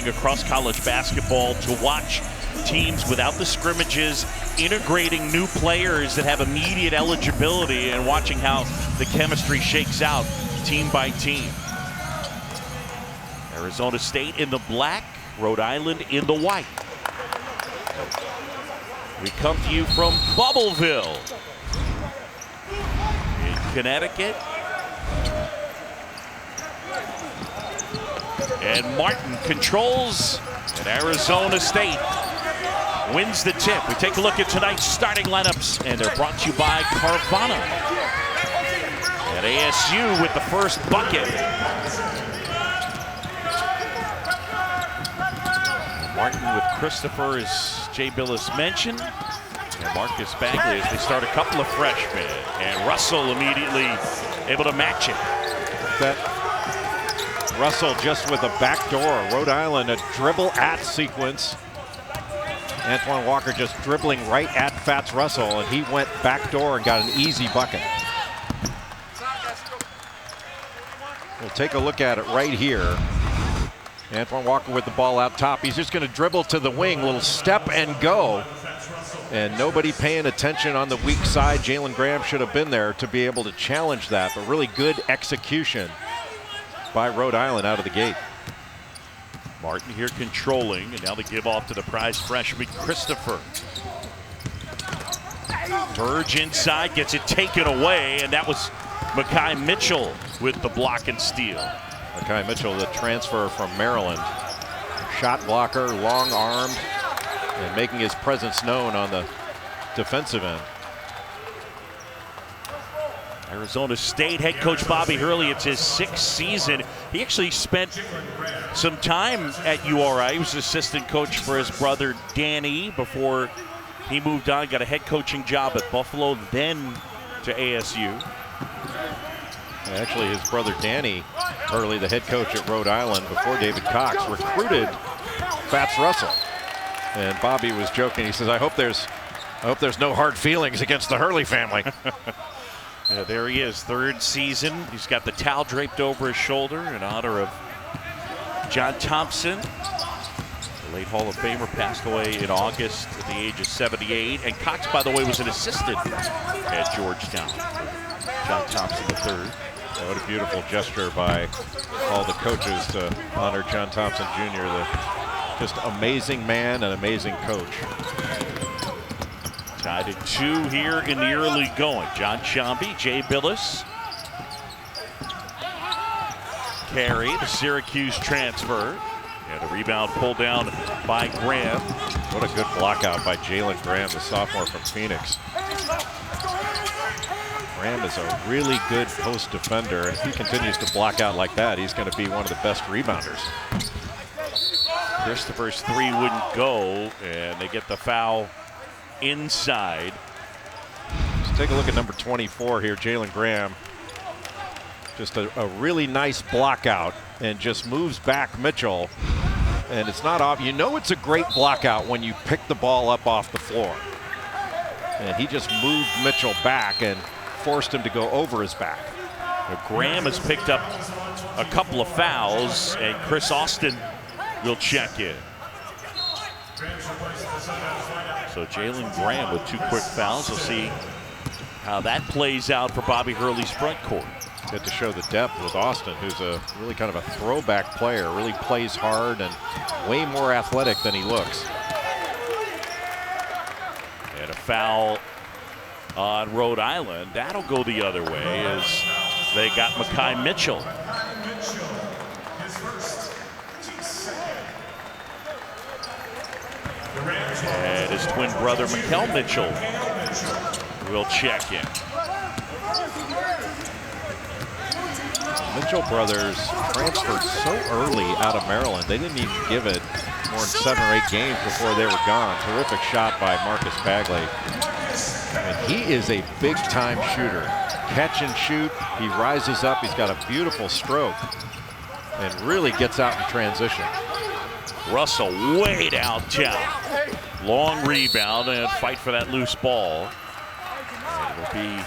thing across college basketball to watch teams without the scrimmages, integrating new players that have immediate eligibility, and watching how the chemistry shakes out team by team. Arizona State in the black, Rhode Island in the white. We come to you from Bubbleville in Connecticut. And Martin controls, and Arizona State wins the tip. We take a look at tonight's starting lineups, and they're brought to you by Carvana. And ASU with the first bucket. Martin with Christopher, as Jay Billis mentioned. And Marcus Bagley as they start a couple of freshmen. And Russell immediately able to match it. That Russell just with a backdoor. Rhode Island, a dribble at sequence. Antoine Walker just dribbling right at Fats Russell, and he went backdoor and got an easy bucket. We'll take a look at it right here. Antoine Walker with the ball out top. He's just going to dribble to the wing, little step and go. And nobody paying attention on the weak side. Jalen Graham should have been there to be able to challenge that, but really good execution by Rhode Island out of the gate. Martin here controlling, and now they give off to the prize freshman Christopher. Burge inside, gets it taken away, and that was Makai Mitchell with the block and steal. Makai Mitchell, the transfer from Maryland. Shot blocker, long-armed, and making his presence known on the defensive end. Arizona State head coach Bobby Hurley, it's his 6th season. He actually spent some time at URI. He was assistant coach for his brother Danny before he moved on, got a head coaching job at Buffalo, then to ASU. Actually, his brother Danny Hurley, the head coach at Rhode Island before David Cox, recruited Fats Russell. And Bobby was joking. He says, I hope there's no hard feelings against the Hurley family. Yeah, there he is, 3rd season. He's got the towel draped over his shoulder in honor of John Thompson. The late Hall of Famer passed away in August at the age of 78. And Cox, by the way, was an assistant at Georgetown. John Thompson III. What a beautiful gesture by all the coaches to honor John Thompson Jr., the just amazing man and amazing coach. Tied at 2 here in the early going. John Shambi, Jay Billis. Carey, the Syracuse transfer. And a rebound pulled down by Graham. What a good block out by Jalen Graham, the sophomore from Phoenix. Graham is a really good post defender, and if he continues to block out like that, he's going to be one of the best rebounders. Christopher's 3 wouldn't go, and they get the foul inside. Let's take a look at number 24 here, Jalen Graham. Just a really nice block out, and just moves back Mitchell. And it's not off. You know it's a great block out when you pick the ball up off the floor. And he just moved Mitchell back and forced him to go over his back. Now, Graham has picked up a couple of fouls, and Chris Austin will check in. So Jalen Graham with 2 quick fouls. We'll see how that plays out for Bobby Hurley's front court. Get to show the depth with Austin, who's a really kind of a throwback player, really plays hard and way more athletic than he looks. And a foul on Rhode Island. That'll go the other way as they got Makai Mitchell. And his twin brother, Mikel Mitchell, will check in. Mitchell brothers transferred so early out of Maryland. They didn't even give it more than 7 or 8 games before they were gone. Terrific shot by Marcus Bagley. And he is a big-time shooter. Catch and shoot. He rises up. He's got a beautiful stroke and really gets out in transition. Russell way downtown. Long rebound and fight for that loose ball. And it'll be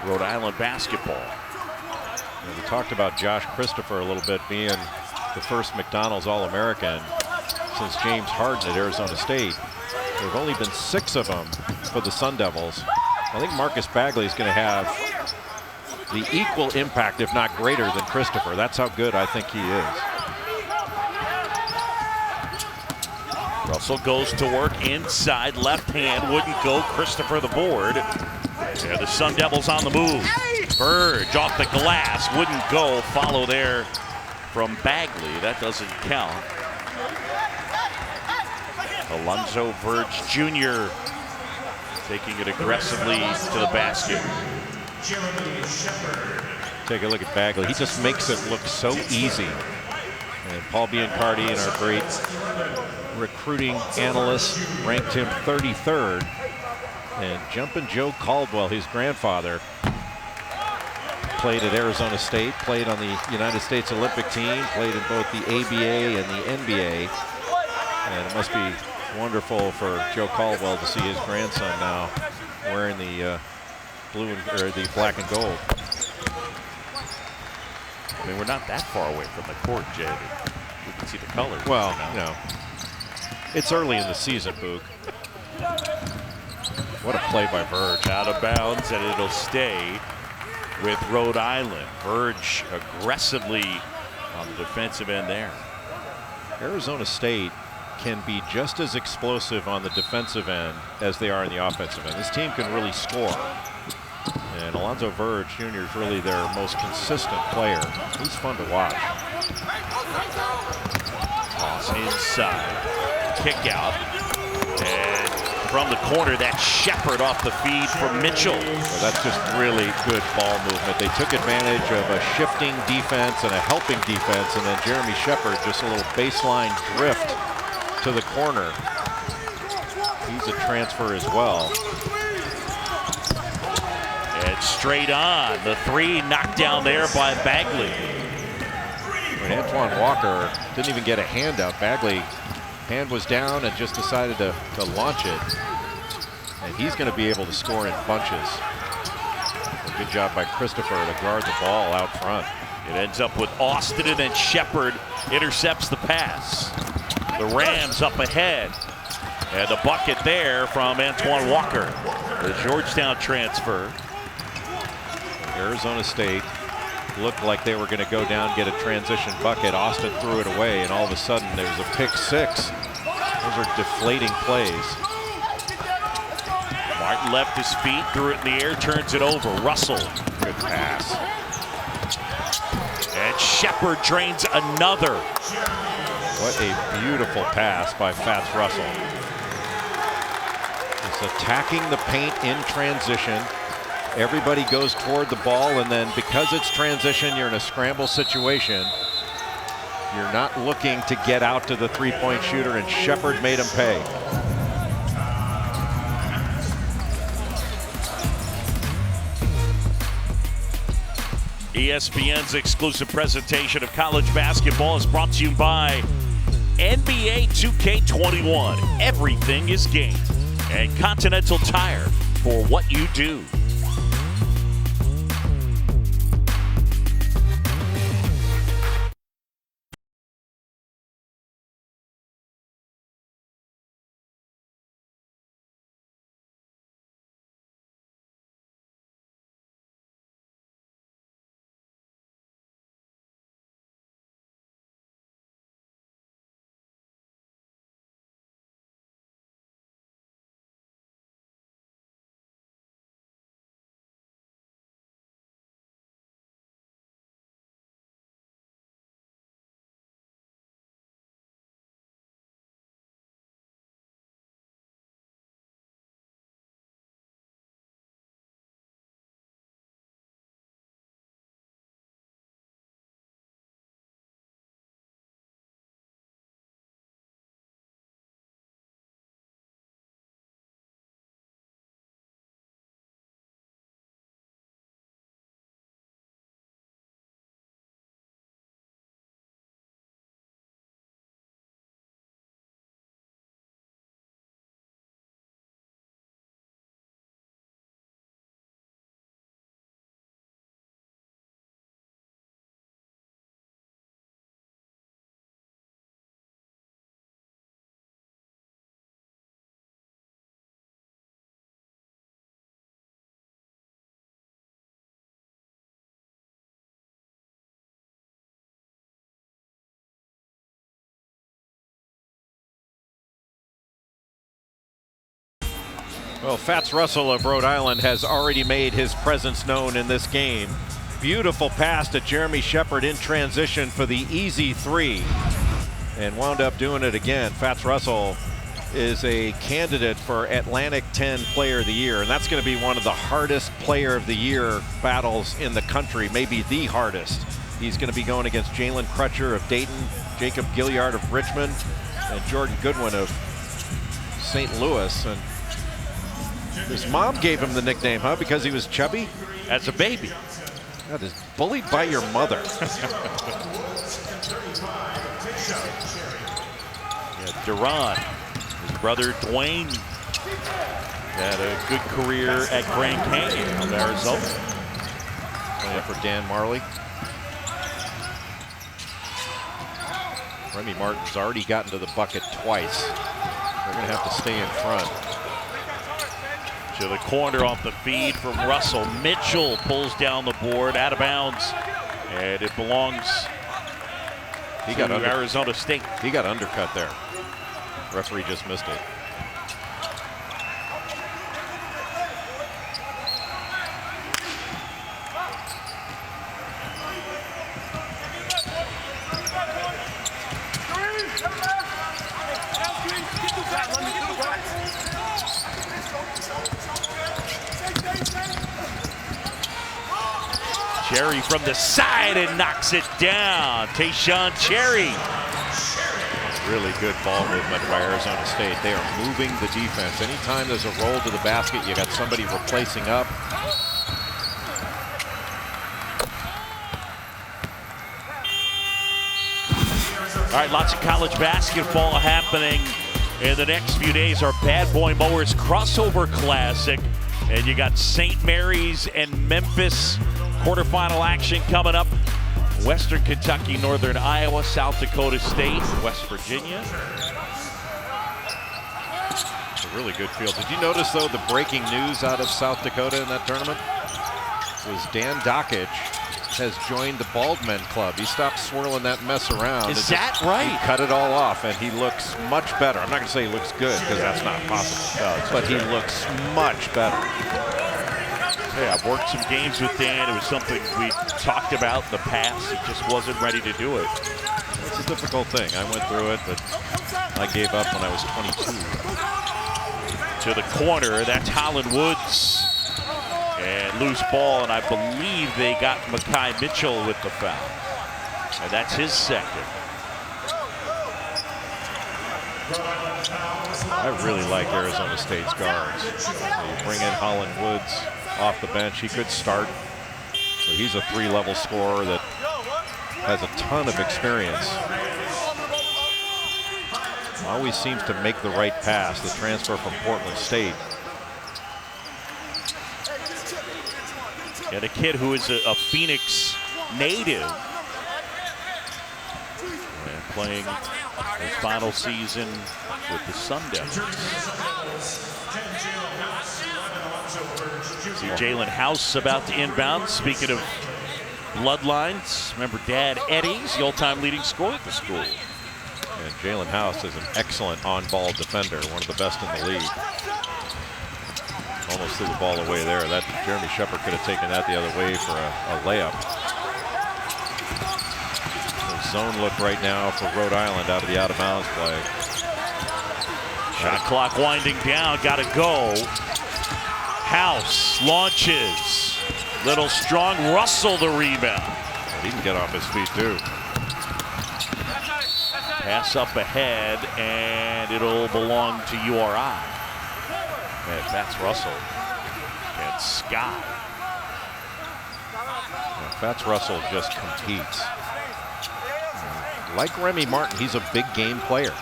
Rhode Island basketball. We talked about Josh Christopher a little bit being the first McDonald's All-American. since James Harden at Arizona State. There have only been 6 of them for the Sun Devils. I think Marcus Bagley is going to have the equal impact, if not greater, than Christopher. That's how good I think he is. Russell goes to work inside, left hand, wouldn't go. Christopher the board. Yeah, the Sun Devils on the move. Verge off the glass, wouldn't go. Follow there from Bagley. That doesn't count. Alonzo Verge Jr. taking it aggressively to the basket. Take a look at Bagley. He just makes it look so easy. And Paul Biancardi, and our great recruiting analyst, ranked him 33rd. And Jumpin' Joe Caldwell, his grandfather, played at Arizona State, played on the United States Olympic team, played in both the ABA and the NBA. And it must be wonderful for Joe Caldwell to see his grandson now wearing the the black and gold. I mean, we're not that far away from the court, Jay. We can see the colors. Well, you know, it's early in the season, Boog. What a play by Verge. Out of bounds, and it'll stay with Rhode Island. Verge aggressively on the defensive end there. Arizona State can be just as explosive on the defensive end as they are in the offensive end. This team can really score. And Alonzo Verge Jr. is really their most consistent player. He's fun to watch. Toss inside. Kick out. And from the corner, that's Shepard off the feed from Mitchell. Well, that's just really good ball movement. They took advantage of a shifting defense and a helping defense, and then Jeremy Shepard, just a little baseline drift to the corner. He's a transfer as well. And straight on. The three knocked down there by Bagley. When Antoine Walker didn't even get a hand up, Bagley hand was down and just decided to launch it. And he's going to be able to score in bunches. A good job by Christopher to guard the ball out front. It ends up with Austin, and then Shepard intercepts the pass. The Rams up ahead. And the bucket there from Antoine Walker. The Georgetown transfer. Arizona State looked like they were going to go down, get a transition bucket. Austin threw it away, and all of a sudden there was a pick six. Those are deflating plays. Martin left his feet, threw it in the air, turns it over. Russell. Good pass. And Shepard drains another. What a beautiful pass by Fats Russell. He's attacking the paint in transition. Everybody goes toward the ball, and then because it's transition, you're in a scramble situation. You're not looking to get out to the three-point shooter, and Shepard made him pay. ESPN's exclusive presentation of college basketball is brought to you by NBA 2K21. Everything is game. And Continental Tire, for what you do. Well, Fats Russell of Rhode Island has already made his presence known in this game. Beautiful pass to Jeremy Shepard in transition for the easy three, and wound up doing it again. Fats Russell is a candidate for Atlantic 10 Player of the Year, and that's going to be one of the hardest Player of the Year battles in the country, maybe the hardest. He's going to be going against Jalen Crutcher of Dayton, Jacob Gilliard of Richmond, and Jordan Goodwin of St. Louis. And his mom gave him the nickname, huh? Because he was chubby? As a baby. That is bullied by your mother. Yeah, Duran, his brother Dwayne, had a good career at Grand Canyon of Arizona. Playing for Dan Marley. Remy Martin's already gotten to the bucket twice. They're going to have to stay in front. To the corner off the feed from Russell. Mitchell pulls down the board, out of bounds, and it belongs to Arizona State. He got undercut there. Referee just missed it. Cherry from the side and knocks it down. Tayshawn Cherry. Really good ball movement by Arizona State. They are moving the defense. Anytime there's a roll to the basket, you got somebody replacing up. All right, lots of college basketball happening in the next few days. Our Bad Boy Mowers Crossover Classic. And you got St. Mary's and Memphis quarterfinal action coming up. Western Kentucky, Northern Iowa, South Dakota State, West Virginia. It's a really good field. Did you notice, though, the breaking news out of South Dakota in that tournament was Dan Dockage has joined the Baldmen Club. He stopped swirling that mess around. Is that right? He cut it all off, and he looks much better. I'm not going to say he looks good, because that's not possible. But he looks much better. Hey, I've worked some games with Dan. It was something we talked about in the past. He just wasn't ready to do it. It's a difficult thing. I went through it, but I gave up when I was 22. To the corner, that's Holland Woods. And loose ball, and I believe they got Makai Mitchell with the foul. And that's his second. I really like Arizona State's guards. You bring in Holland Woods off the bench. He could start. So he's a three-level scorer that has a ton of experience. Always seems to make the right pass, the transfer from Portland State. And a kid who is a Phoenix native. And playing his final season with the Sun Devils. See Jalen House about to inbound. Speaking of bloodlines, remember Dad Eddie's the all-time leading scorer at the school. And Jalen House is an excellent on-ball defender, one of the best in the league. Almost threw the ball away there. That Jeremy Shepard could have taken that the other way for a layup. The zone look right now for Rhode Island out of the out-of-bounds play. Shot clock winding down. Got to go. House launches. Little strong. Russell the rebound. He can get off his feet too. Pass up ahead, and it'll belong to URI. And Fats Russell and Scott. Yeah, Fats Russell just competes. Like Remy Martin, he's a big game player.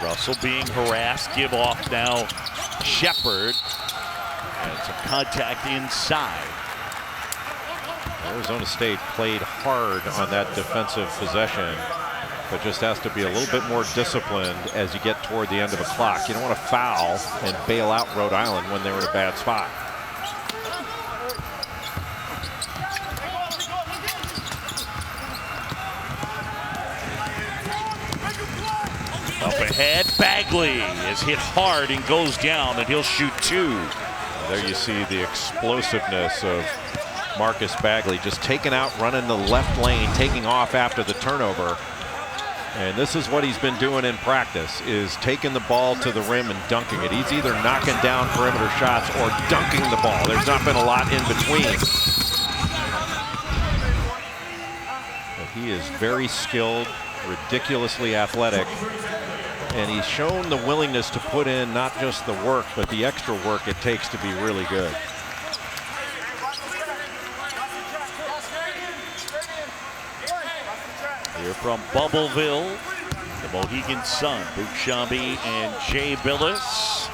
Russell being harassed. Give off now. Shepard. And some contact inside. Arizona State played hard on that defensive possession, but just has to be a little bit more disciplined as you get toward the end of a clock. You don't want to foul and bail out Rhode Island when they're in a bad spot. Up ahead, Bagley is hit hard and goes down, and he'll shoot 2. There you see the explosiveness of Marcus Bagley, just taking out, running the left lane, taking off after the turnover. And this is what he's been doing in practice, is taking the ball to the rim and dunking it. He's either knocking down perimeter shots or dunking the ball. There's not been a lot in between. But he is very skilled, ridiculously athletic. And he's shown the willingness to put in not just the work, but the extra work it takes to be really good. Here from Bubbleville, the Mohegan Sun, Luke Shambi and Jay Billis.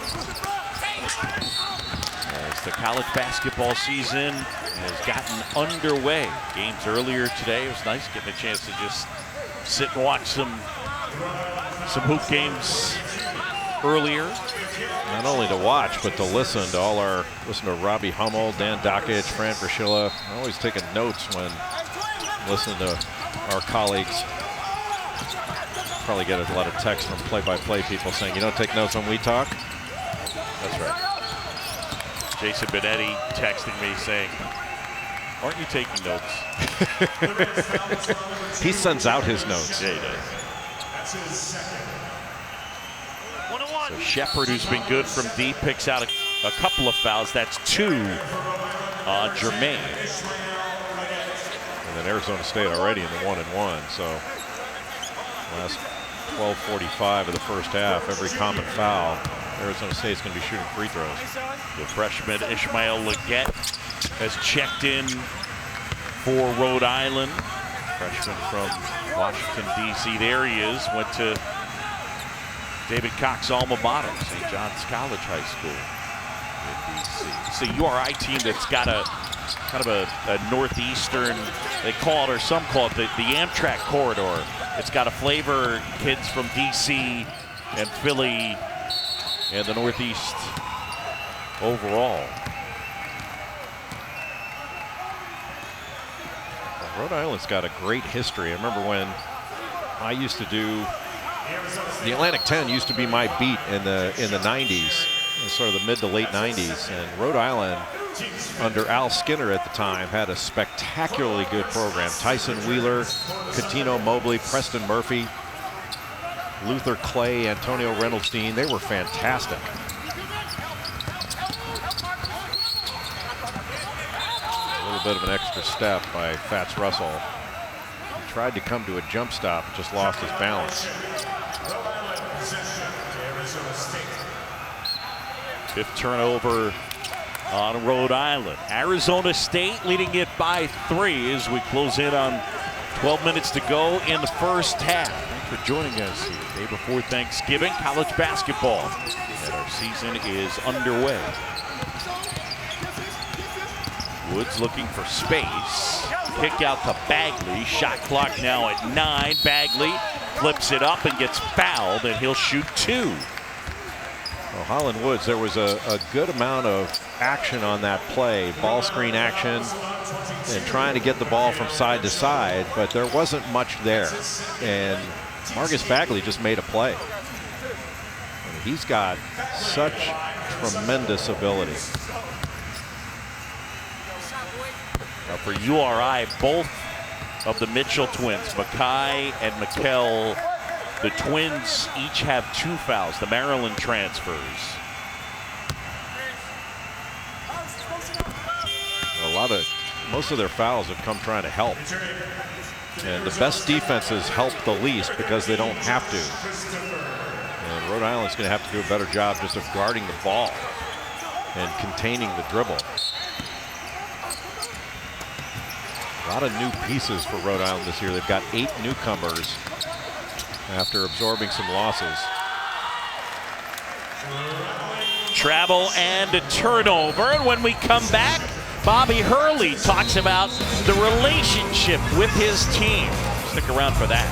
As the college basketball season has gotten underway. Games earlier today. It was nice getting a chance to just sit and watch some hoop games earlier. Not only to watch, but to listen to listen to Robbie Hummel, Dan Dockage, Fran Fraschilla. I'm always taking notes when listening to our colleagues. Probably get a lot of texts from play-by-play people saying, you don't take notes when we talk? That's right. Jason Benetti texting me saying, aren't you taking notes? He sends out his notes. Yeah, he does. So Shepard, who's been good from deep, picks out a couple of fouls. That's 2 on Jermaine. And then Arizona State already in the 1-and-1. So last 12:45 of the first half, every common foul, Arizona State's going to be shooting free throws. The freshman Ishmael Leggett has checked in for Rhode Island. Freshman from Washington, D.C. There he is. Went to David Cox's alma mater, St. John's College High School in D.C. It's a URI team that's got a kind of a northeastern, they call it, or some call it, the Amtrak corridor. It's got a flavor, kids from D.C. and Philly and the Northeast overall. Rhode Island's got a great history. I remember when I used to do, the Atlantic 10 used to be my beat in the 90s, sort of the mid to late 90s, and Rhode Island under Al Skinner at the time had a spectacularly good program. Tyson Wheeler, Catino Mobley, Preston Murphy, Luther Clay, Antonio Reynolds-Dean, they were fantastic. A little bit of an extra step by Fats Russell. He tried to come to a jump stop, just lost his balance. Fifth turnover on Rhode Island. Arizona State leading it by 3 as we close in on 12 minutes to go in the first half. Thanks for joining us here day before Thanksgiving. College basketball, and our season is underway. Woods looking for space. Kick out to Bagley. Shot clock now at 9. Bagley flips it up and gets fouled, and he'll shoot 2. Well, Holland Woods, there was a good amount of action on that play, ball screen action, and trying to get the ball from side to side, but there wasn't much there. And Marcus Bagley just made a play. And he's got such tremendous ability. Now for URI, both of the Mitchell twins, Mackay and Mikkel, the twins each have 2 fouls, the Maryland transfers. Most of their fouls have come trying to help. And the best defenses help the least because they don't have to. And Rhode Island's going to have to do a better job just of guarding the ball and containing the dribble. A lot of new pieces for Rhode Island this year. They've got 8 newcomers after absorbing some losses. Travel and a turnover, and when we come back, Bobby Hurley talks about the relationship with his team. Stick around for that.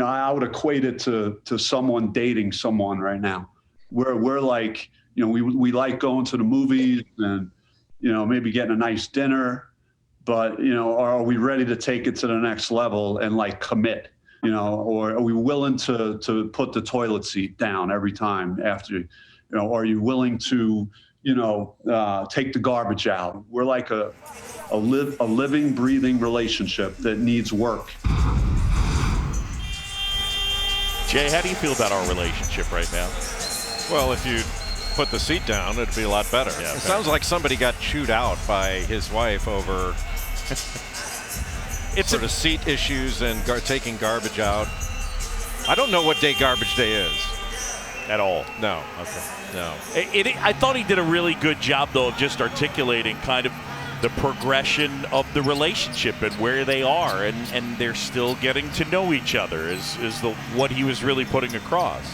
I would equate it to someone dating someone right now. We're like, we like going to the movies and, maybe getting a nice dinner, but, are we ready to take it to the next level and like commit, or are we willing to put the toilet seat down every time after, are you willing to, take the garbage out? We're like a living, breathing relationship that needs work. Jay, how do you feel about our relationship right now? Well, if you put the seat down, it'd be a lot better. Yeah, it sounds like somebody got chewed out by his wife over it's sort of seat issues and taking garbage out. I don't know what day garbage day is. At all? No. Okay. No. I thought he did a really good job, though, of just articulating kind of the progression of the relationship and where they are, and they're still getting to know each other is what he was really putting across.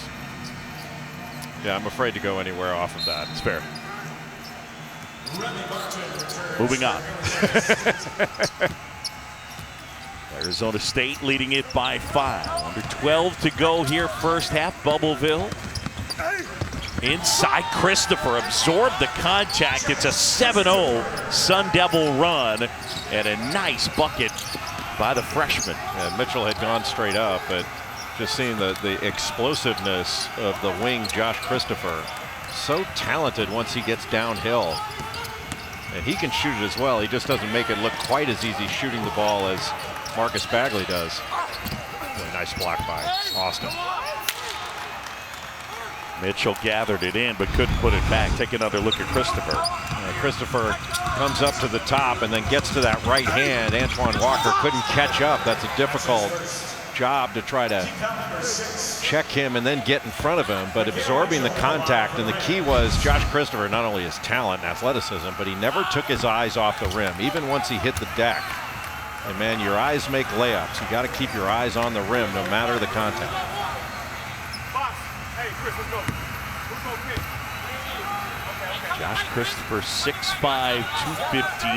Yeah, I'm afraid to go anywhere off of that. It's fair. Moving on. Arizona State leading it by 5. Under 12 to go here, first half. Bubbleville. Inside, Christopher absorbed the contact. It's a 7-0 Sun Devil run and a nice bucket by the freshman. Yeah, Mitchell had gone straight up, but just seeing the explosiveness of the wing, Josh Christopher. So talented once he gets downhill. And he can shoot it as well. He just doesn't make it look quite as easy shooting the ball as Marcus Bagley does. Really nice block by Austin. Mitchell gathered it in but couldn't put it back. Take another look at Christopher. Christopher comes up to the top and then gets to that right hand. Antoine Walker couldn't catch up. That's a difficult job to try to check him and then get in front of him, but absorbing the contact. And the key was Josh Christopher, not only his talent and athleticism, but he never took his eyes off the rim, even once he hit the deck. And man, your eyes make layups. You got to keep your eyes on the rim no matter the contact. Josh Christopher, 6'5", 215.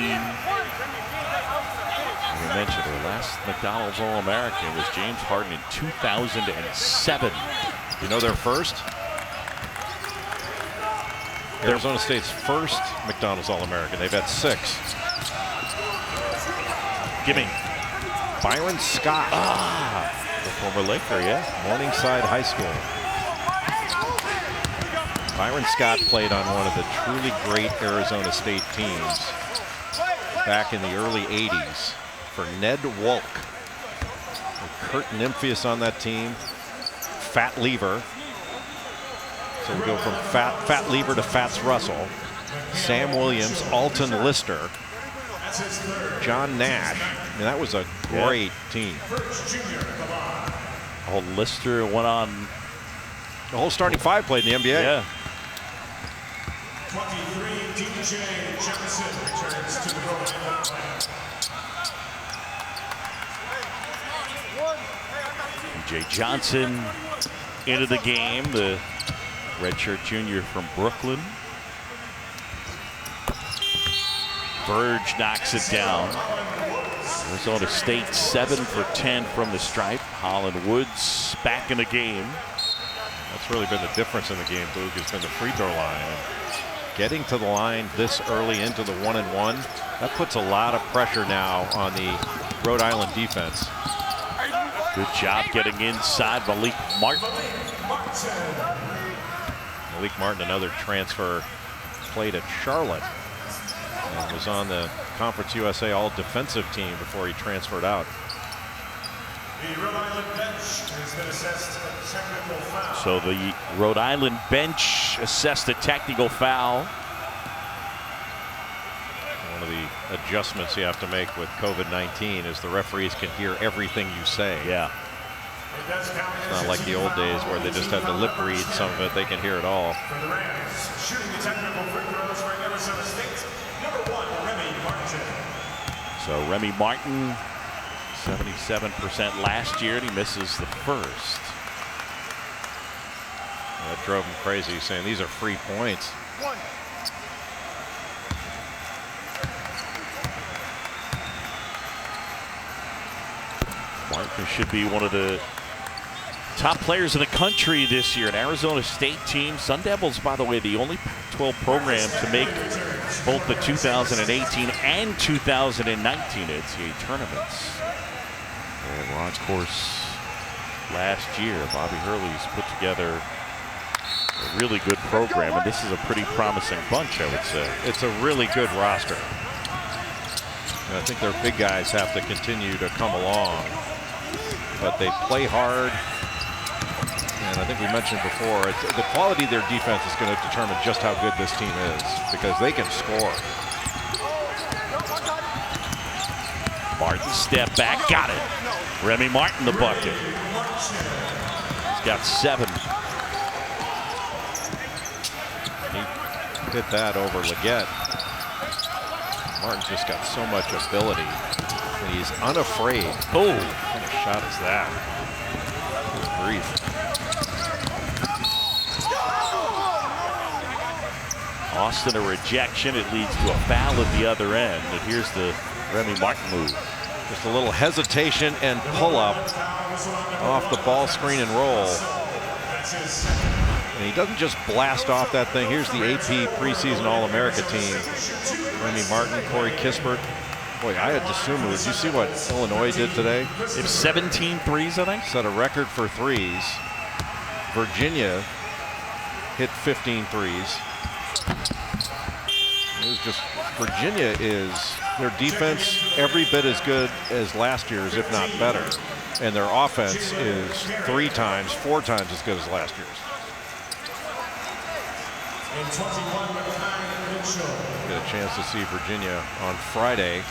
We mentioned our last McDonald's All-American was James Harden in 2007. You know their first? Arizona State's first McDonald's All-American. They've had 6. Give me. Byron Scott. The former Laker, yeah. Morningside High School. Byron Scott played on one of the truly great Arizona State teams back in the early 80s for Ned Wolk. Kurt Nymphius on that team. Fat Lever. So we go from Fat Lever to Fats Russell. Sam Williams, Alton Lister, John Nash. I mean, that was a great team. Old Lister went on. The whole starting 5 played in the NBA. Yeah. 23, DJ Johnson returns to the Rhode Island lineup. DJ Johnson into the game, the redshirt junior from Brooklyn. Verge knocks it down. Arizona State 7 for 10 from the stripe. Holland Woods back in the game. That's really been the difference in the game, Boog, has been the free throw line. Getting to the line this early into the 1-and-1, that puts a lot of pressure now on the Rhode Island defense. Good job getting inside Malik Martin. Malik Martin, another transfer, played at Charlotte and was on the Conference USA All-Defensive team before he transferred out. The Rhode Island bench has been assessed a technical foul. So the Rhode Island bench assessed a technical foul. One of the adjustments you have to make with COVID-19 is the referees can hear everything you say. Yeah. It's not like the old days where they just had to lip read some of it. They can hear it all. For the Rams, shooting the technical free throws for Arizona State, number 1, Remy Martin. So Remy Martin, 77% last year, and he misses the first. That drove him crazy, saying these are free points. Martin should be one of the Top players in the country this year, an Arizona State team. Sun Devils, by the way, the only Pac-12 program to make both the 2018 and 2019 NCAA tournaments. And Rod's course last year, Bobby Hurley's put together a really good program, and this is a pretty promising bunch, I would say. It's a really good roster. And I think their big guys have to continue to come along, but they play hard. And I think we mentioned before, the quality of their defense is going to determine just how good this team is, because they can score. Martin step back, got it. Remy Martin the bucket. He's got 7. He hit that over Leggett. Martin's just got so much ability, and he's unafraid. Oh, what kind of shot is that? Good grief. Austin a rejection. It leads to a foul at the other end. And here's the Remy Martin move. Just a little hesitation and pull up off the ball screen and roll. And he doesn't just blast off that thing. Here's the AP preseason All-America team. Remy Martin, Corey Kispert. Boy, I had assumed it was. You see what Illinois did today? It's 17 threes, I think. Set a record for threes. Virginia hit 15 threes. It was just, Virginia is, their defense every bit as good as last year's, if not better. And their offense is 3 times, 4 times as good as last year's. Get a chance to see Virginia on Friday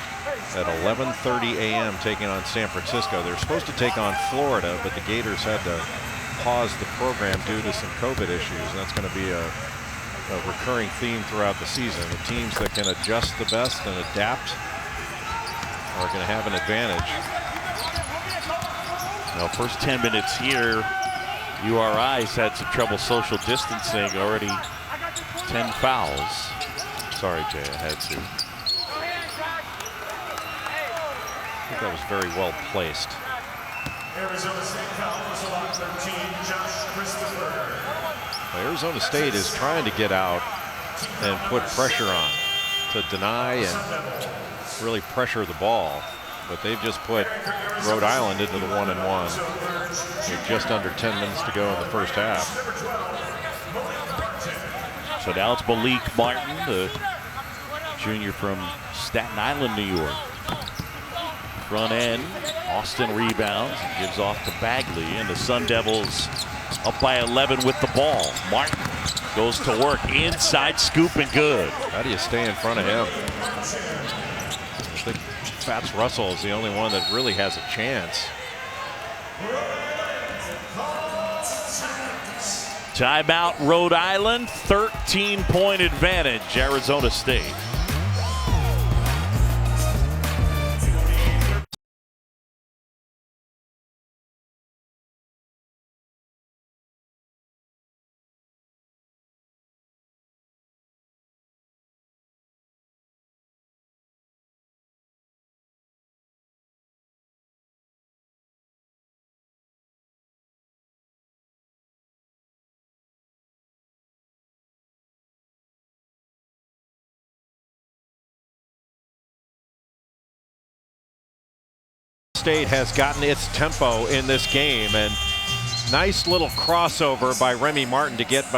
at 11:30 a.m. taking on San Francisco. They're supposed to take on Florida, but the Gators had to pause the program due to some COVID issues, and that's going to be a recurring theme throughout the season. The teams that can adjust the best and adapt are going to have an advantage. Now, first 10 minutes here, URI's had some trouble social distancing. Already 10 fouls. Sorry, Jay, I had to. I think that was very well placed. Arizona State foul, whistle on 13, Josh Christopher. Arizona State is trying to get out and put pressure on, to deny and really pressure the ball. But they've just put Rhode Island into the 1-and-1 with just under 10 minutes to go in the first half. So now it's Malik Martin, the junior from Staten Island, New York. Front end, Austin rebounds, gives off to Bagley, and the Sun Devils up by 11 with the ball. Martin goes to work inside, scoop and good. How do you stay in front of him? I think Fats Russell is the only one that really has a chance. Timeout, Rhode Island, 13-point advantage, Arizona State. State has gotten its tempo in this game, and nice little crossover by Remy Martin to get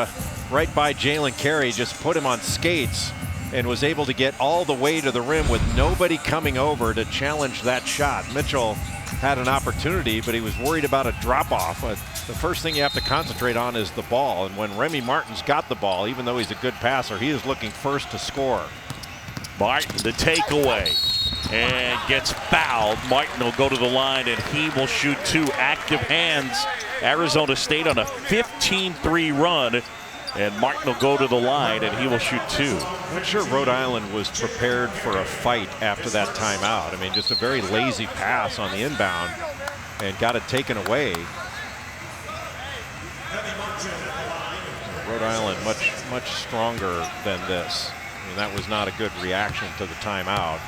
right by Jalen Carey, just put him on skates and was able to get all the way to the rim with nobody coming over to challenge that shot. Mitchell had an opportunity, but he was worried about a drop-off. The first thing you have to concentrate on is the ball, and when Remy Martin's got the ball, even though he's a good passer, he is looking first to score. Martin, the takeaway, and gets fouled. Martin will go to the line, and he will shoot 2. Active hands, Arizona State on a 15-3 run, and Martin will go to the line, and he will shoot 2. I'm not sure Rhode Island was prepared for a fight after that timeout. I mean, just a very lazy pass on the inbound and got it taken away. Rhode Island much stronger than this. I mean, that was not a good reaction to the timeout,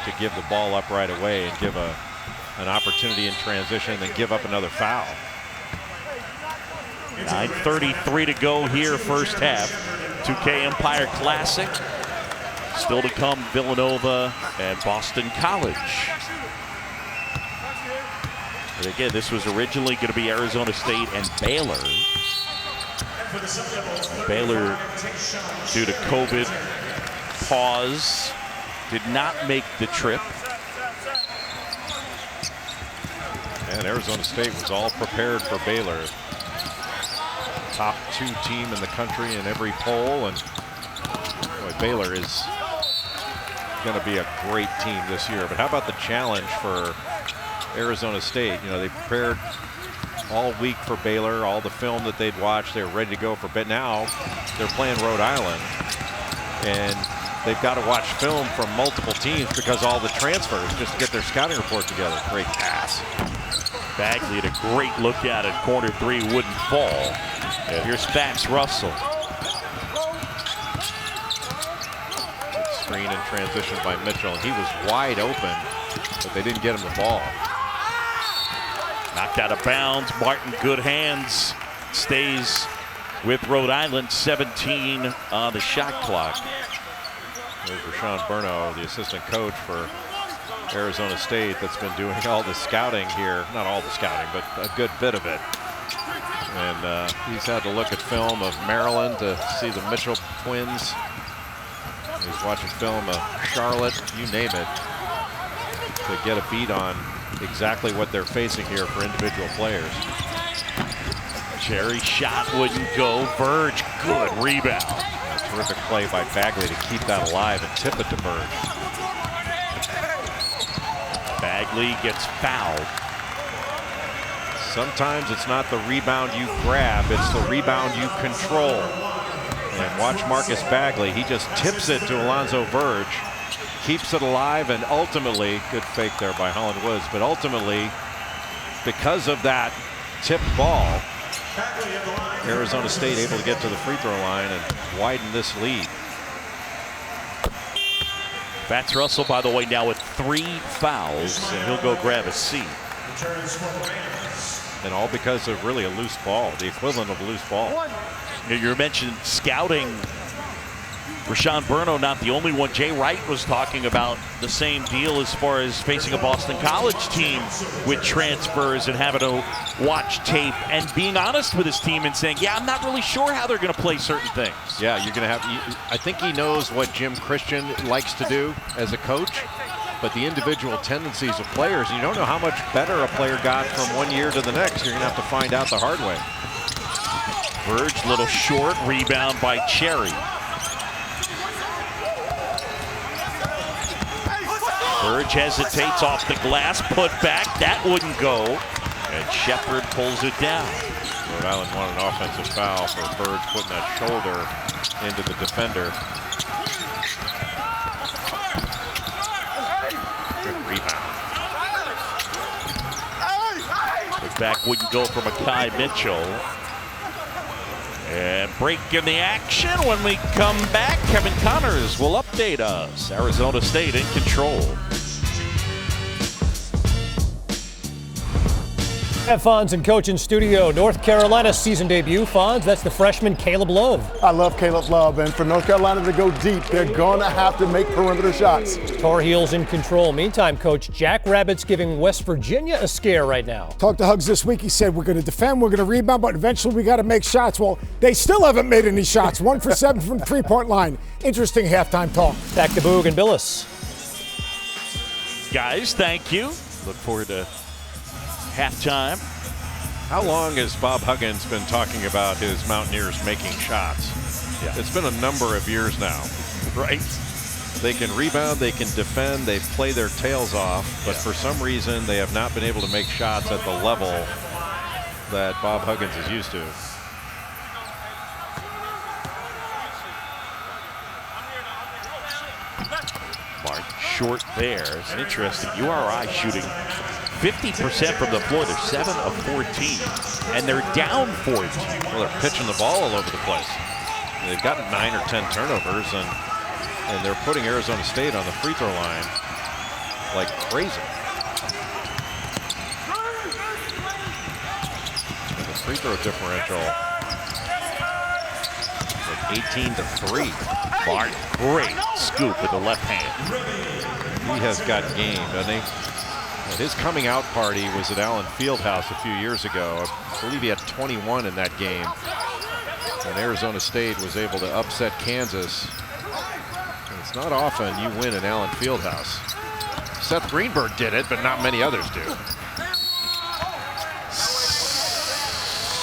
to give the ball up right away and give an opportunity in transition and then give up another foul. 9:33 to go here, first half. 2K Empire Classic. Still to come, Villanova and Boston College. And again, this was originally going to be Arizona State and Baylor. Baylor, due to COVID pause, did not make the trip. And Arizona State was all prepared for Baylor. Top 2 team in the country in every poll, and boy, Baylor is going to be a great team this year. But how about the challenge for Arizona State? You know, they prepared all week for Baylor, all the film that they'd watched, they were ready to go for, but now they're playing Rhode Island, and they've got to watch film from multiple teams because all the transfers, just to get their scouting report together. Great pass. Bagley had a great look at it. Corner 3 wouldn't fall. And here's Fats Russell. Good screen and transition by Mitchell. He was wide open, but they didn't get him the ball. Knocked out of bounds. Martin, good hands. Stays with Rhode Island. 17 on the shot clock. There's Rashawn Burno, the assistant coach for Arizona State, that's been doing all the scouting here. Not all the scouting, but a good bit of it. And he's had to look at film of Maryland to see the Mitchell twins. He's watching film of Charlotte, you name it, to get a beat on exactly what they're facing here for individual players. Cherry shot wouldn't go. Verge, good rebound. A terrific play by Bagley to keep that alive and tip it to Verge. Bagley gets fouled. Sometimes it's not the rebound you grab, it's the rebound you control. And watch Marcus Bagley, he just tips it to Alonzo Verge, keeps it alive, and ultimately, good fake there by Holland Woods, but ultimately, because of that tipped ball, Arizona State able to get to the free throw line and widen this lead. Fats Russell, by the way, now with 3 fouls, and he'll go grab a seat. And all because of really a loose ball, the equivalent of a loose ball. You mentioned scouting. Rashawn Burno, not the only one. Jay Wright was talking about the same deal as far as facing a Boston College team with transfers and having to watch tape and being honest with his team and saying, yeah, I'm not really sure how they're going to play certain things. Yeah, you're going to have, I think he knows what Jim Christian likes to do as a coach, but the individual tendencies of players, you don't know how much better a player got from one year to the next. You're going to have to find out the hard way. Verge, little short, rebound by Cherry. Verge hesitates off the glass, put back, that wouldn't go, and Shepard pulls it down. Rhode Island won an offensive foul for Verge putting that shoulder into the defender. Good rebound. Put back wouldn't go from Akai Mitchell. And break in the action. When we come back, Kevin Connors will update us. Arizona State in control. Have Fonz and Coach in studio. North Carolina season debut. Fonz, that's the freshman Caleb Love. I love Caleb Love, and for North Carolina to go deep, they're going to have to make perimeter shots. Tar Heels in control. Meantime, Coach, Jack Rabbit's giving West Virginia a scare right now. Talked to Hugs this week. He said, we're going to defend, we're going to rebound, but eventually we got to make shots. Well, they still haven't made any shots. 1 for 7 from the three-point line. Interesting halftime talk. Back to Boog and Billis. Guys, thank you. Look forward to halftime. How long has Bob Huggins been talking about his Mountaineers making shots? Yeah. It's been a number of years now. Right. They can rebound, they can defend, they play their tails off, but for some reason they have not been able to make shots at the level that Bob Huggins is used to. Mark short there. It's interesting. URI shooting 50% from the floor. They're 7 of 14, and they're down 14. Well, they're pitching the ball all over the place. They've gotten 9 or 10 turnovers, and they're putting Arizona State on the free throw line like crazy. free throw differential like 18-3. Martin, great scoop with the left hand. He has got game, doesn't he? And his coming out party was at Allen Fieldhouse a few years ago. I believe he had 21 in that game. And Arizona State was able to upset Kansas. And it's not often you win in Allen Fieldhouse. Seth Greenberg did it, but not many others do.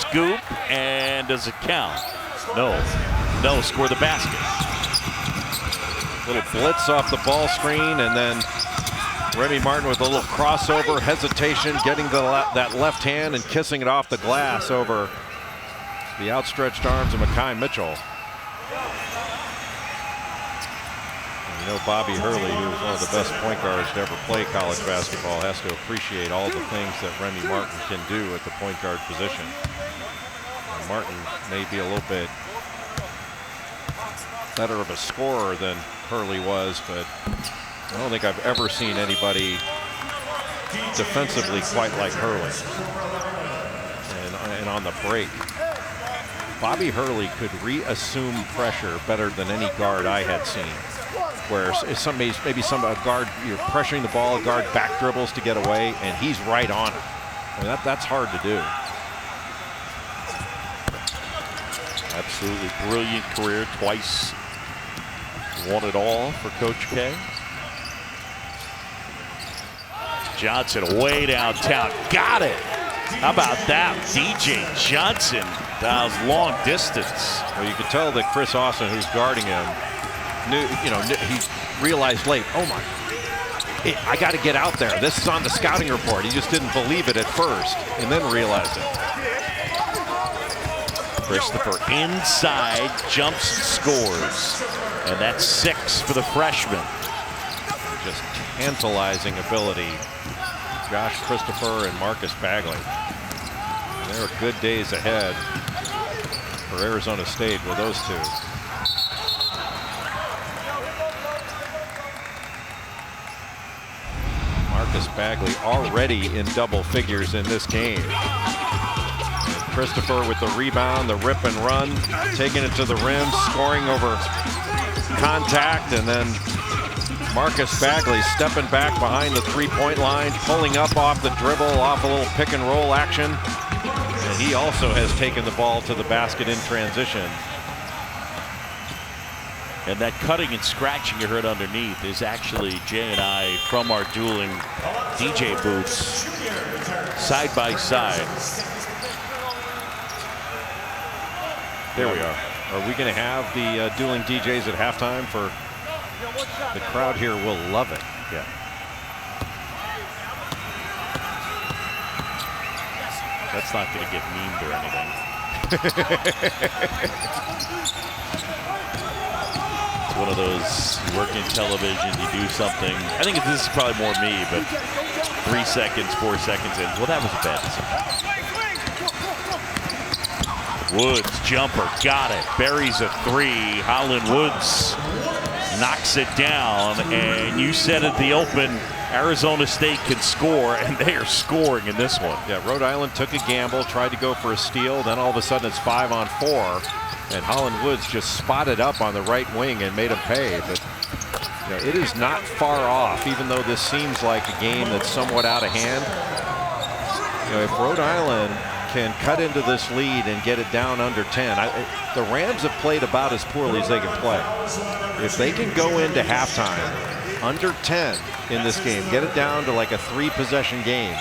Scoop, and does it count? No, score the basket. Little blitz off the ball screen, and then Remy Martin with a little crossover, hesitation, getting that left hand and kissing it off the glass over the outstretched arms of Mekhi Mitchell. And you know, Bobby Hurley, who is one of the best point guards to ever play college basketball, has to appreciate all the things that Remy Martin can do at the point guard position. And Martin may be a little bit better of a scorer than Hurley was, but I don't think I've ever seen anybody defensively quite like Hurley. And on the break, Bobby Hurley could reassume pressure better than any guard I had seen. Where maybe a guard, you're pressuring the ball, a guard back dribbles to get away, and he's right on it. I mean, that's hard to do. Absolutely brilliant career, twice won it all for Coach K. Johnson way downtown, got it. How about that? DJ Johnson dials long distance. Well, you could tell that Chris Austin, who's guarding him, he realized late, oh my, I got to get out there. This is on the scouting report. He just didn't believe it at first and then realized it. Christopher inside, jumps and scores. And that's 6 for the freshman. Just tantalizing ability. Josh Christopher and Marcus Bagley. There are good days ahead for Arizona State with those two. Marcus Bagley already in double figures in this game. Christopher with the rebound, the rip and run, taking it to the rim, scoring over contact, and then Marcus Bagley stepping back behind the three-point line, pulling up off the dribble, off a little pick and roll action. And he also has taken the ball to the basket in transition. And that cutting and scratching you heard underneath is actually Jay and I from our dueling DJ booths, side by side. There we are. Are we going to have the dueling DJs at halftime? For the crowd here will love it. Yeah. That's not going to get memed or anything. It's one of those, you work in television, you do something. I think this is probably more me, but 3 seconds, 4 seconds in. Well, that was a bad decision. Woods jumper, got it, buries a 3. Holland Woods knocks it down, and you said at the open, Arizona State can score, and they are scoring in this one. Yeah, Rhode Island took a gamble, tried to go for a steal, then all of a sudden it's 5-on-4, and Holland Woods just spotted up on the right wing and made him pay. But it is not far off, even though this seems like a game that's somewhat out of hand. If Rhode Island can cut into this lead and get it down under 10. The Rams have played about as poorly as they can play. If they can go into halftime under 10 in this game, get it down to like a 3-possession game,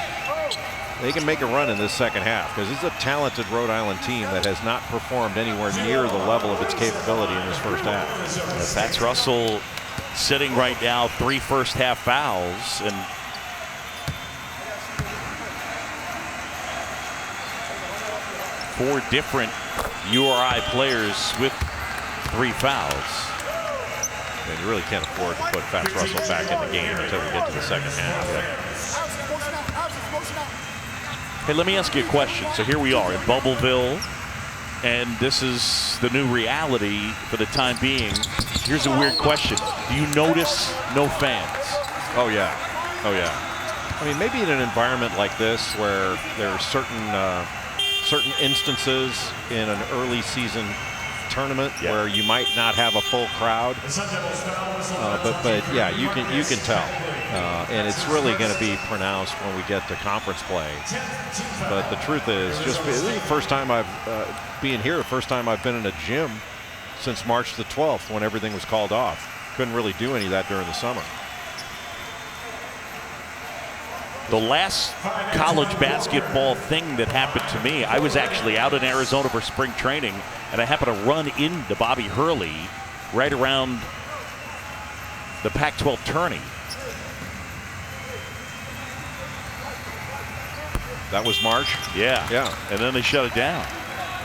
they can make a run in this second half, because it's a talented Rhode Island team that has not performed anywhere near the level of its capability in this first half. That's Russell sitting right now, 3 first-half fouls, and four different URI players with 3 fouls. And you really can't afford to put Fats Russell back in the game until we get to the second half. Hey, let me ask you a question. So here we are in Bubbleville, and this is the new reality for the time being. Here's a weird question. Do you notice no fans? Oh, yeah. Oh, yeah. I mean, maybe in an environment like this where there are certain certain instances in an early season tournament where you might not have a full crowd, but yeah, you can tell, and it's really going to be pronounced when we get to conference play. But the truth is, this is the first time I've being here, the first time I've been in a gym since March the 12th when everything was called off. Couldn't really do any of that during the summer. The last college basketball thing that happened to me, I was actually out in Arizona for spring training, and I happened to run into Bobby Hurley right around the Pac-12 tourney. That was March? Yeah. Yeah. And then they shut it down.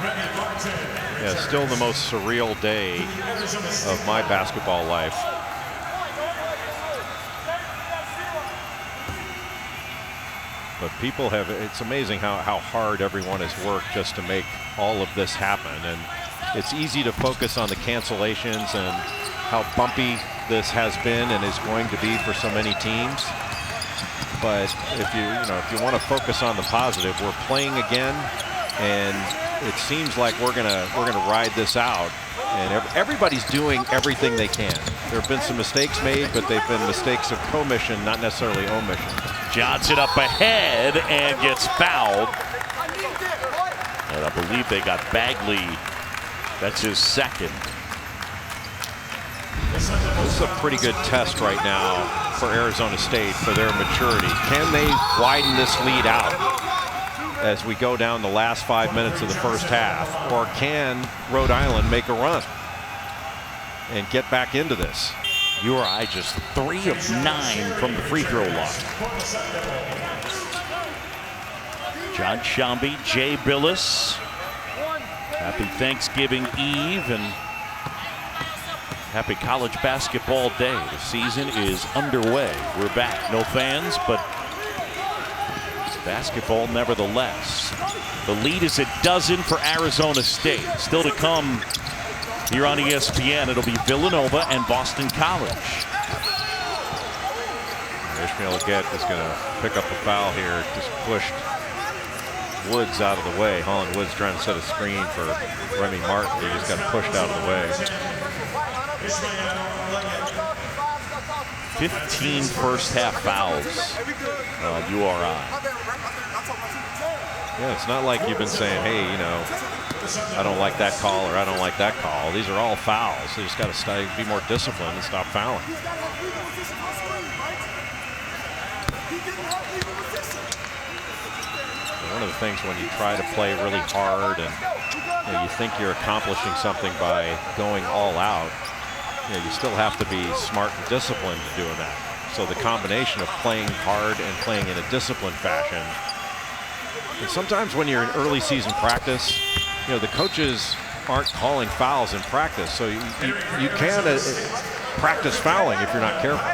Yeah, still the most surreal day of my basketball life. But people have, it's amazing how hard everyone has worked just to make all of this happen. And it's easy to focus on the cancellations and how bumpy this has been and is going to be for so many teams. But if you want to focus on the positive, we're playing again, and it seems like we're gonna ride this out. And everybody's doing everything they can. There have been some mistakes made, but they've been mistakes of commission, not necessarily omission. Johnson up ahead and gets fouled. And I believe they got Bagley. That's his second. This is a pretty good test right now for Arizona State for their maturity. Can they widen this lead out as we go down the last 5 minutes of the first half? Or can Rhode Island make a run and get back into this? URI just 3 of 9 from the free throw line. John Shambi, Jay Billis. Happy Thanksgiving Eve and happy college basketball day. The season is underway. We're back. No fans, but basketball nevertheless. The lead is a dozen for Arizona State. Still to come here on ESPN, it'll be Villanova and Boston College. Ishmael Leggett is going to pick up a foul here. Just pushed Woods out of the way. Holland Woods trying to set a screen for Remy Martin. He just got pushed out of the way. 15 first half fouls on URI. Yeah, it's not like you've been saying, hey, I don't like that call or I don't like that call. These are all fouls. They just got to be more disciplined and stop fouling. One of the things when you try to play really hard and you think you're accomplishing something by going all out, you still have to be smart and disciplined doing that. So the combination of playing hard and playing in a disciplined fashion. And sometimes when you're in early season practice, the coaches aren't calling fouls in practice, so you can practice fouling if you're not careful.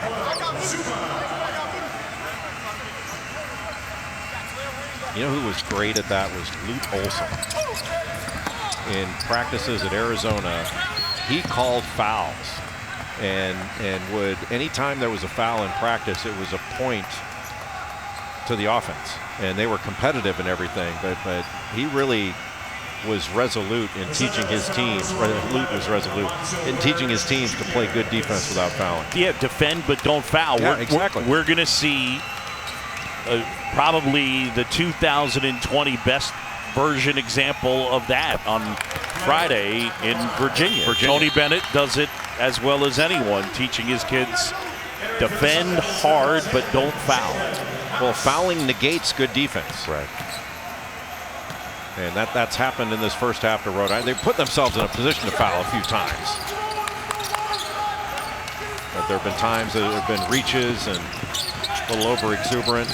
Who was great at that was Lute Olson. In practices at Arizona, he called fouls, and would, anytime there was a foul in practice, it was a point to the offense, and they were competitive and everything, but he really was resolute in teaching his teams. Lute was resolute in teaching his teams to play good defense without fouling. Yeah, defend but don't foul. Yeah, exactly. We're going to see probably the 2020 best version example of that on Friday in Virginia. Tony Bennett does it as well as anyone, teaching his kids defend hard but don't foul. Well, fouling negates good defense. Right. And that's happened in this first half to Rhode Island. They put themselves in a position to foul a few times. But there have been times that there have been reaches and a little over exuberant.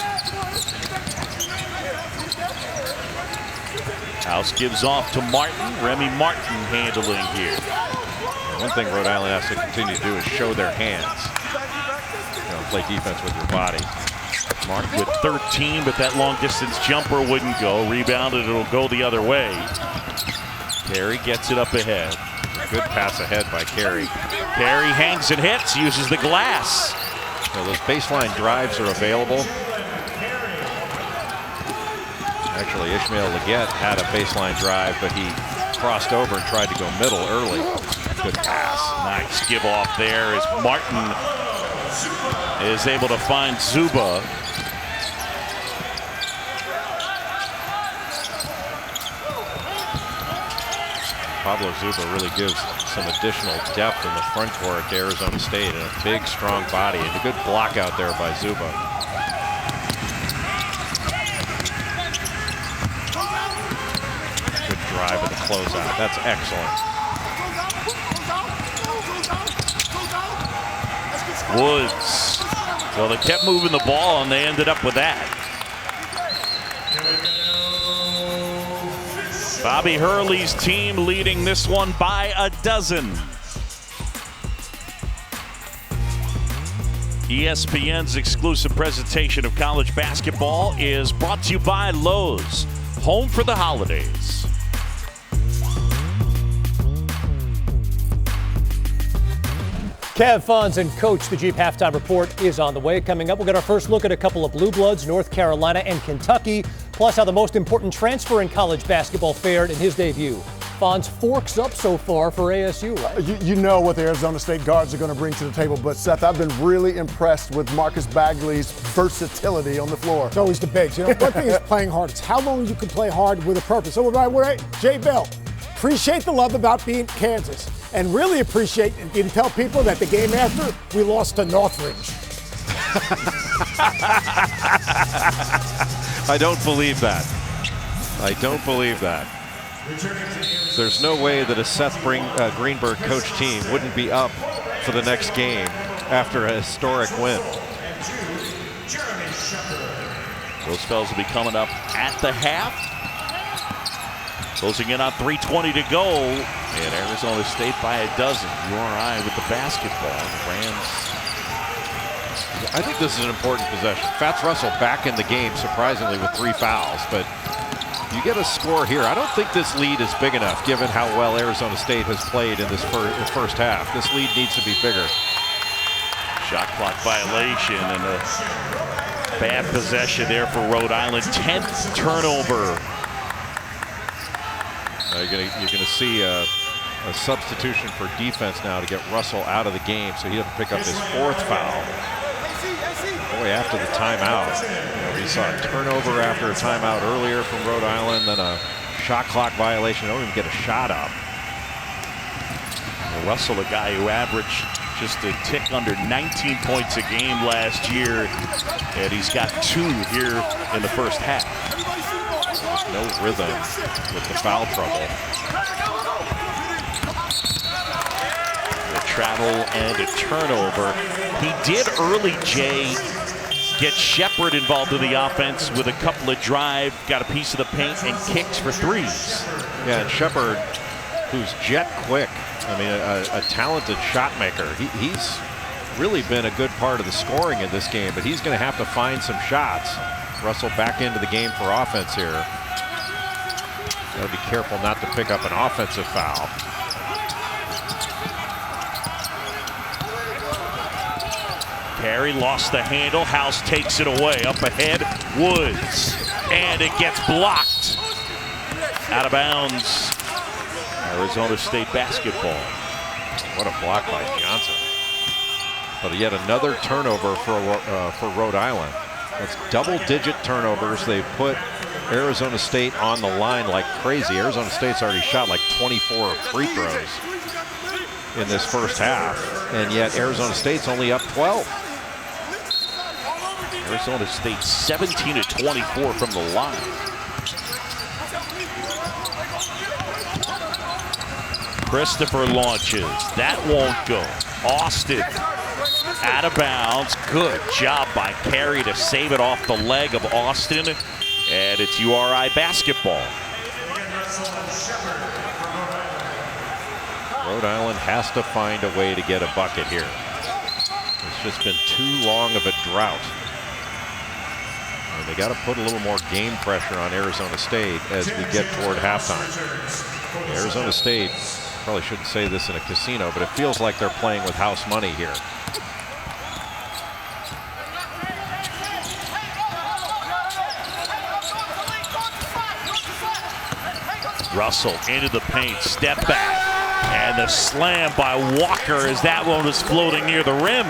House gives off to Martin. Remy Martin handling here. One thing Rhode Island has to continue to do is show their hands. Play defense with your body. Martin with 13, but that long distance jumper wouldn't go. Rebounded, it'll go the other way. Carey gets it up ahead. Good pass ahead by Carey. Carey hangs and hits, uses the glass. Those baseline drives are available. Actually, Ishmael Leggett had a baseline drive, but he crossed over and tried to go middle early. Good pass. Nice give off there as Martin is able to find Zuba. Pablo Zuba really gives some additional depth in the front court to Arizona State, and a big, strong body, and a good block out there by Zuba. Good drive and the closeout. That's excellent. Woods. Well, they kept moving the ball, and they ended up with that. Bobby Hurley's team leading this one by a dozen. ESPN's exclusive presentation of college basketball is brought to you by Lowe's, home for the holidays. Kev, Fonz, and Coach, the Jeep Halftime Report is on the way. Coming up, we'll get our first look at a couple of Blue Bloods, North Carolina and Kentucky, plus how the most important transfer in college basketball fared in his debut. Fonz, forks up so far for ASU, right? You know what the Arizona State guards are going to bring to the table, but Seth, I've been really impressed with Marcus Bagley's versatility on the floor. It's always the bigs. You know, one thing is playing hard. It's how long you can play hard with a purpose. So, we're Jay Bell, appreciate the love about being Kansas, and really appreciate and tell people that the game after, we lost to Northridge. I don't believe that. I don't believe that. There's no way that a Seth Greenberg coach team wouldn't be up for the next game after a historic win. Those spells will be coming up at the half. Closing in on 3:20 to go. And Arizona State by a dozen. URI with the basketball. The Rams. I think this is an important possession. Fats Russell back in the game, surprisingly, with 3 fouls. But you get a score here. I don't think this lead is big enough, given how well Arizona State has played in this first half. This lead needs to be bigger. Shot clock violation and a bad possession there for Rhode Island. 10th turnover. You're gonna see a substitution for defense now to get Russell out of the game, so he doesn't pick up his 4th foul. Boy, after the timeout, we saw a turnover after a timeout earlier from Rhode Island, then a shot clock violation. They don't even get a shot up. Well, Russell, a guy who averaged just a tick under 19 points a game last year, and he's got 2 here in the first half. No rhythm with the foul trouble. A travel and a turnover. He did early, Jay, get Shepard involved in the offense with a couple of drives, got a piece of the paint, and kicks for 3s. Yeah, and Shepard, who's jet quick, I mean, a talented shot maker. He's really been a good part of the scoring in this game, but he's going to have to find some shots. Russell back into the game for offense here. Got to be careful not to pick up an offensive foul. Perry lost the handle. House takes it away. Up ahead, Woods. And it gets blocked. Out of bounds. Arizona State basketball. What a block by Johnson. But yet another turnover for Rhode Island. That's double-digit turnovers. They put Arizona State on the line like crazy. Arizona State's already shot like 24 free throws in this first half, and yet Arizona State's only up 12. Arizona State 17 of 24 from the line. Christopher launches. That won't go. Austin out of bounds. Good job by Perry to save it off the leg of Austin. And it's URI basketball. Rhode Island has to find a way to get a bucket here. It's just been too long of a drought. And they got to put a little more game pressure on Arizona State as we get toward halftime. Arizona State, probably shouldn't say this in a casino, but it feels like they're playing with house money here. Russell into the paint, step back, and the slam by Walker as that one was floating near the rim.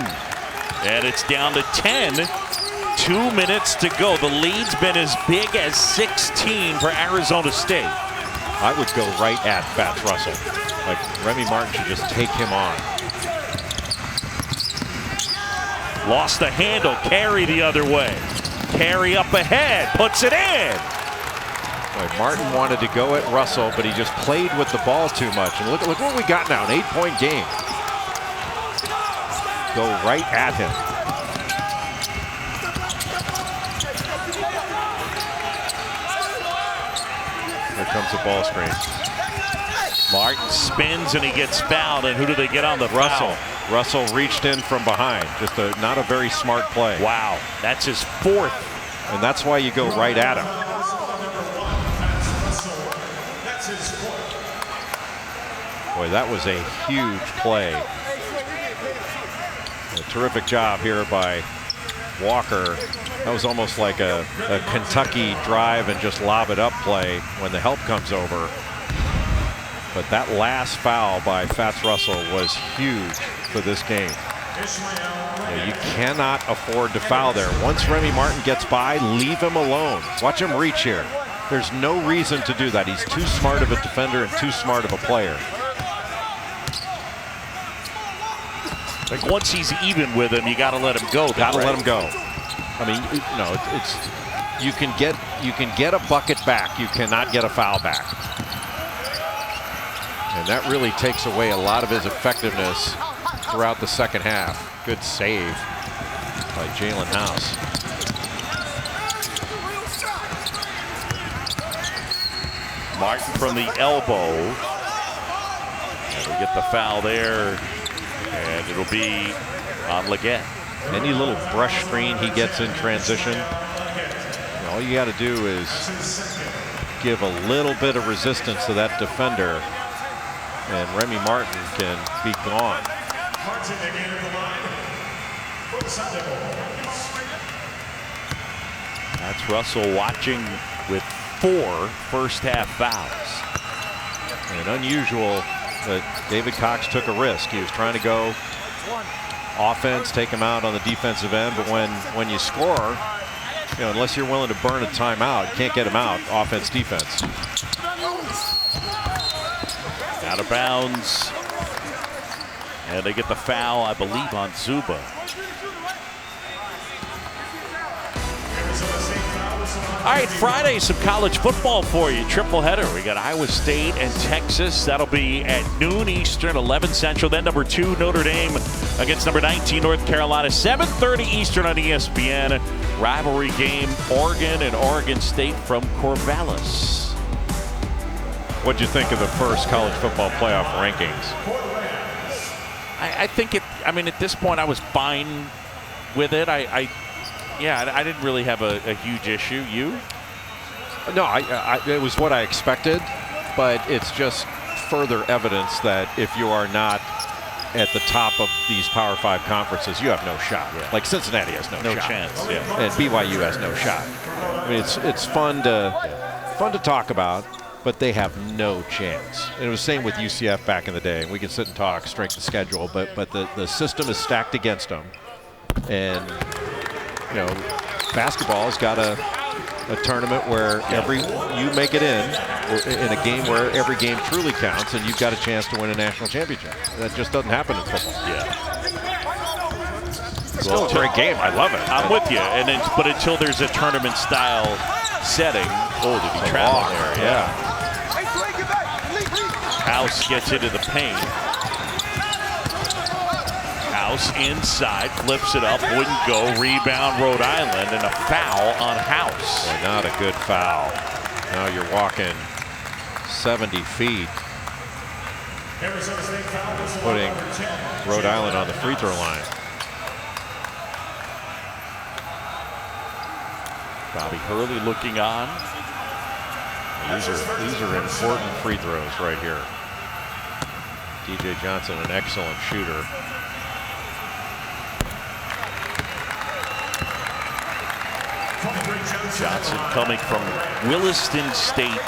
And it's down to 10. 2 minutes to go. The lead's been as big as 16 for Arizona State. I would go right at Fats Russell. Like, Remy Martin should just take him on. Lost the handle, Carey the other way. Carey up ahead, puts it in. Boy, Martin wanted to go at Russell, but he just played with the ball too much. And look what we got now, an 8-point game. Go right at him. Here comes the ball screen. Martin spins and he gets fouled, and who do they get on the foul? Russell reached in from behind. Just not a very smart play. Wow, that's his 4th. And that's why you go right at him. Boy, that was a huge play. A terrific job here by Walker. That was almost like a Kentucky drive and just lob it up play when the help comes over. But that last foul by Fats Russell was huge for this game. You cannot afford to foul there. Once Remy Martin gets by, leave him alone. Watch him reach here. There's no reason to do that. He's too smart of a defender and too smart of a player. Like, once he's even with him, you got to let him go. Got to let him go. I mean, you know, you can get a bucket back. You cannot get a foul back. And that really takes away a lot of his effectiveness throughout the second half. Good save by Jalen House. Martin from the elbow. And we get the foul there, and it'll be on Leggett. Any little brush screen he gets in transition, all you got to do is give a little bit of resistance to that defender, and Remy Martin can be gone. That's Russell watching with 4 first-half fouls. And unusual that David Cox took a risk. He was trying to go offense, take him out on the defensive end, but when you score, you know, unless you're willing to burn a timeout, you can't get him out. Offense, defense. Out of bounds. And they get the foul, I believe, on Zuba. All right, Friday, some college football for you. Triple header. We got Iowa State and Texas. That'll be at noon Eastern, 11 Central. Then number 2, Notre Dame against number 19, North Carolina. 7:30 Eastern on ESPN. Rivalry game, Oregon and Oregon State from Corvallis. What'd you think of the first college football playoff rankings? I think I mean, at this point, I was fine with it. I didn't really have a huge issue. You? No, it was what I expected, but it's just further evidence that if you are not at the top of these Power 5 conferences, you have no shot. Yeah. Like Cincinnati has no shot. chance. Yeah. And BYU has no shot. I mean, it's fun to talk about, but they have no chance. And it was the same with UCF back in the day. We can sit and talk strength of schedule, but the system is stacked against them. And you know, basketball's got a tournament where you make it in a game where every game truly counts, and you've got a chance to win a national championship. That just doesn't happen in football. Yeah. Still a great game. I love it. I'm with you. But until there's a tournament style setting, did he travel there? Yeah. House gets into the paint. House inside, flips it up, wouldn't go. Rebound, Rhode Island, and a foul on House. Well, not a good foul. Now you're walking 70 feet, putting Rhode Island on the free throw line. Bobby Hurley looking on. These are important free throws right here. DJ Johnson, an excellent shooter. Johnson coming from Williston State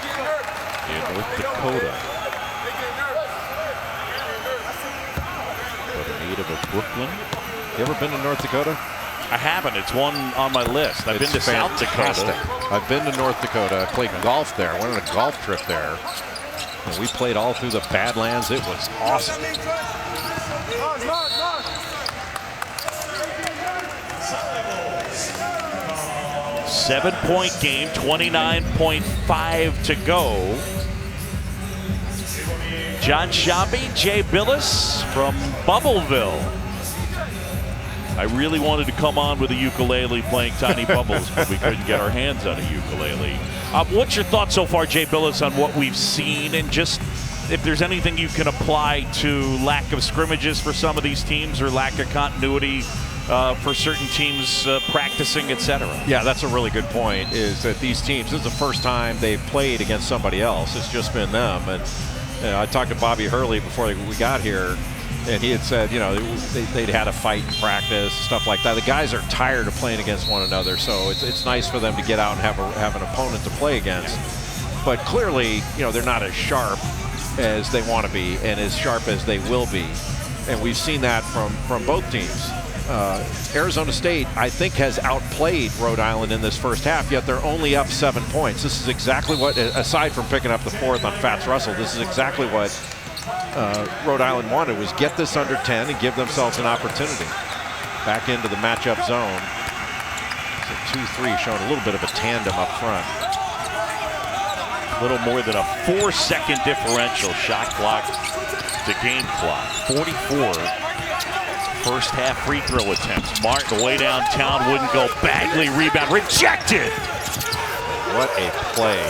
in North Dakota. But a native of Brooklyn. You ever been to North Dakota? I haven't. It's one on my list. I've been to South Dakota. I've been to North Dakota. I played golf there. Went on a golf trip there. And we played all through the Badlands. It was awesome. Seven-point game, 29.5 to go. John Shambi, Jay Billis from Bubbleville. I really wanted to come on with a ukulele playing Tiny Bubbles, but we couldn't get our hands on a ukulele. What's your thoughts so far, Jay Billis, on what we've seen, and just if there's anything you can apply to lack of scrimmages for some of these teams or lack of continuity for certain teams practicing, etc.? Yeah, that's a really good point, is that these teams, this is the first time they've played against somebody else. It's just been them. And I talked to Bobby Hurley before we got here, and he had said, you know, they'd had a fight in practice, stuff like that. The guys are tired of playing against one another, so it's nice for them to get out and have an opponent to play against. But clearly, you know, they're not as sharp as they want to be and as sharp as they will be. And we've seen that from both teams. Arizona State, I think, has outplayed Rhode Island in this first half, yet they're only up 7 points. This is exactly what, aside from picking up the fourth on Fats Russell, this is exactly what Rhode Island wanted, was get this under 10 and give themselves an opportunity. Back into the matchup zone. So 2-3 showing a little bit of a tandem up front. A little more than a 4-second differential shot clock to game clock. 44 first half free throw attempts. Martin way downtown, wouldn't go. Bagley rebound, rejected. What a play.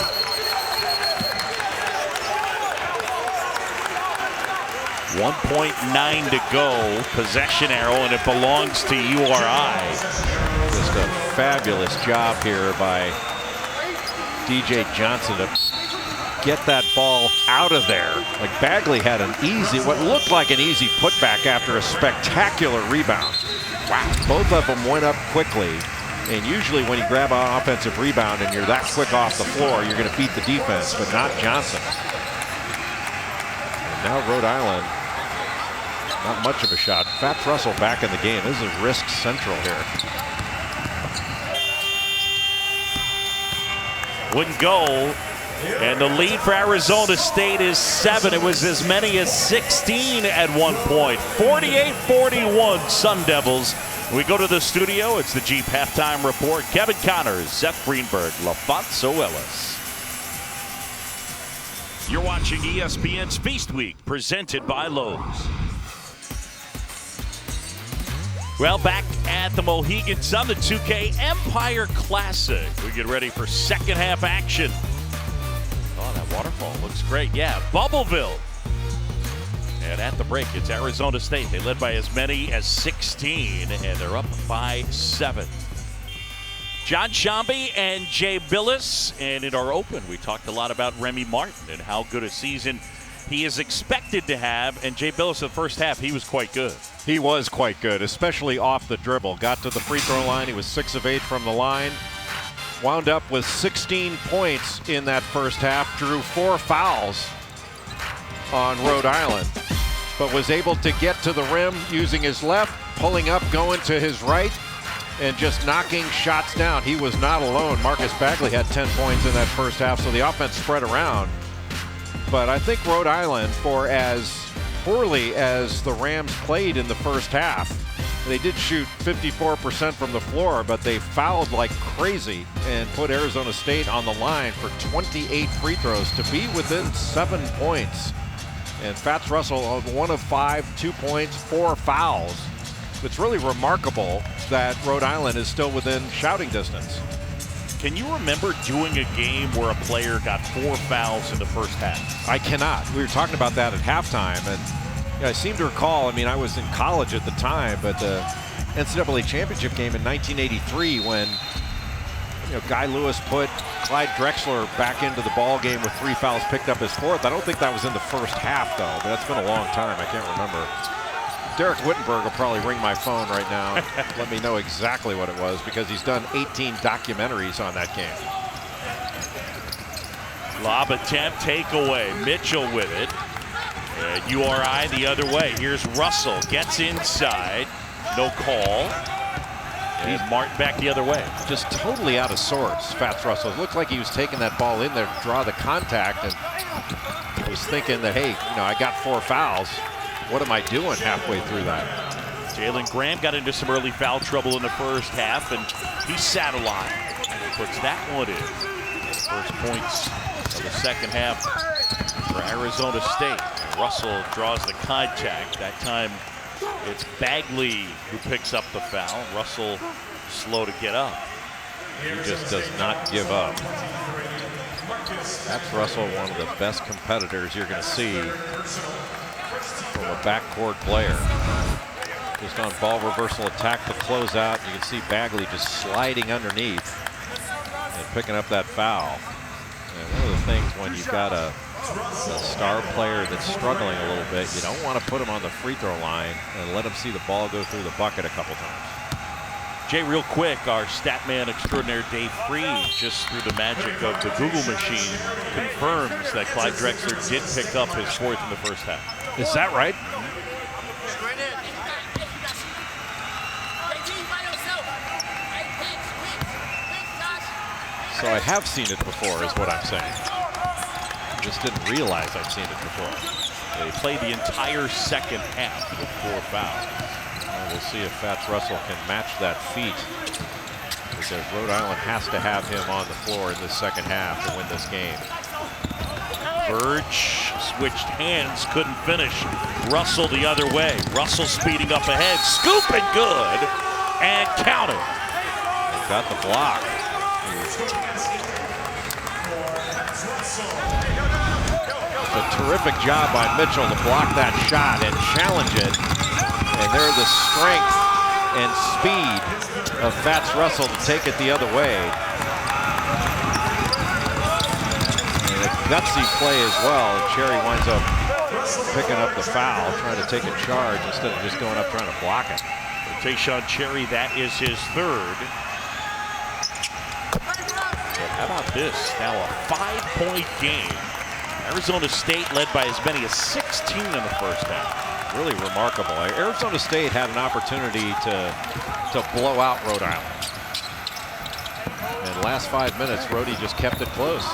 .9 to go. Possession arrow, and it belongs to URI. Just a fabulous job here by DJ Johnson to get that ball out of there. Like, Bagley had what looked like an easy putback after a spectacular rebound. Wow. Both of them went up quickly. And usually when you grab an offensive rebound and you're that quick off the floor, you're going to beat the defense, but not Johnson. And now Rhode Island, not much of a shot. Fats Russell back in the game. This is risk central here. Wouldn't go. And the lead for Arizona State is 7. It was as many as 16 at one point. 48-41 Sun Devils. We go to the studio. It's the Jeep Halftime Report. Kevin Connors, Seth Greenberg, LaFonso Ellis. You're watching ESPN's Feast Week, presented by Lowe's. Well, back at the Mohegan Sun, the 2K Empire Classic. We get ready for second half action. Oh, that waterfall looks great. Yeah, Bubbleville. And at the break, it's Arizona State. They led by as many as 16, and they're up by 7. John Shambi and Jay Billis. And in our open, we talked a lot about Remy Martin and how good a season he is expected to have. And Jay Billis, in the first half, he was quite good. He was quite good, especially off the dribble. Got to the free throw line. He was 6 of 8 from the line. Wound up with 16 points in that first half. Drew 4 fouls on Rhode Island, but was able to get to the rim using his left, pulling up, going to his right, and just knocking shots down. He was not alone. Marcus Bagley had 10 points in that first half, so the offense spread around. But I think Rhode Island, for as poorly as the Rams played in the first half, they did shoot 54% from the floor, but they fouled like crazy and put Arizona State on the line for 28 free throws to be within 7 points. And Fats Russell, 1 of 5, 2 points, 4 fouls. It's really remarkable that Rhode Island is still within shouting distance. Can you remember doing a game where a player got 4 fouls in the first half? I cannot. We were talking about that at halftime, and I seem to recall, I mean, I was in college at the time, but the NCAA championship game in 1983 when, you know, Guy Lewis put Clyde Drexler back into the ball game with 3 fouls, picked up his 4th. I don't think that was in the first half, though, but that's been a long time. I can't remember. Derek Wittenberg will probably ring my phone right now and let me know exactly what it was, because he's done 18 documentaries on that game. Lob attempt, takeaway. Mitchell with it. And URI the other way. Here's Russell, gets inside. No call. And Martin back the other way. Just totally out of sorts, Fats Russell. It looked like he was taking that ball in there to draw the contact, and he was thinking that, hey, you know, I got 4 fouls. What am I doing halfway through that? Jalen Graham got into some early foul trouble in the first half, and he sat a lot. And puts that one in. First points of the second half for Arizona State. Russell draws the contact. That time it's Bagley who picks up the foul. Russell slow to get up. He just does not give up. That's Russell, one of the best competitors you're going to see from a backcourt player. Just on ball reversal attack to close out. You can see Bagley just sliding underneath and picking up that foul. And one of the things when you've got a star player that's struggling a little bit, you don't want to put him on the free throw line and let him see the ball go through the bucket a couple times. Jay, real quick, our stat man extraordinaire Dave Freed, just through the magic of the Google machine, confirms that Clyde Drexler did pick up his 4th in the first half. Is that right? So I have seen it before, is what I'm saying. Just didn't realize I'd seen it before. They played the entire second half with 4 fouls. Well, we'll see if Fats Russell can match that feat, because Rhode Island has to have him on the floor in this second half to win this game. Verge switched hands, couldn't finish. Russell the other way. Russell speeding up ahead, scooping good, and counted. Got the block. A terrific job by Mitchell to block that shot and challenge it. And there the strength and speed of Fats Russell to take it the other way. And a gutsy play as well. And Cherry winds up picking up the foul, trying to take a charge instead of just going up trying to block it. Tayshaun Cherry, that is his 3rd. But how about this? Now a 5-point game. Arizona State led by as many as 16 in the first half. Really remarkable. Arizona State had an opportunity to blow out Rhode Island. And last 5 minutes, Rhode just kept it close.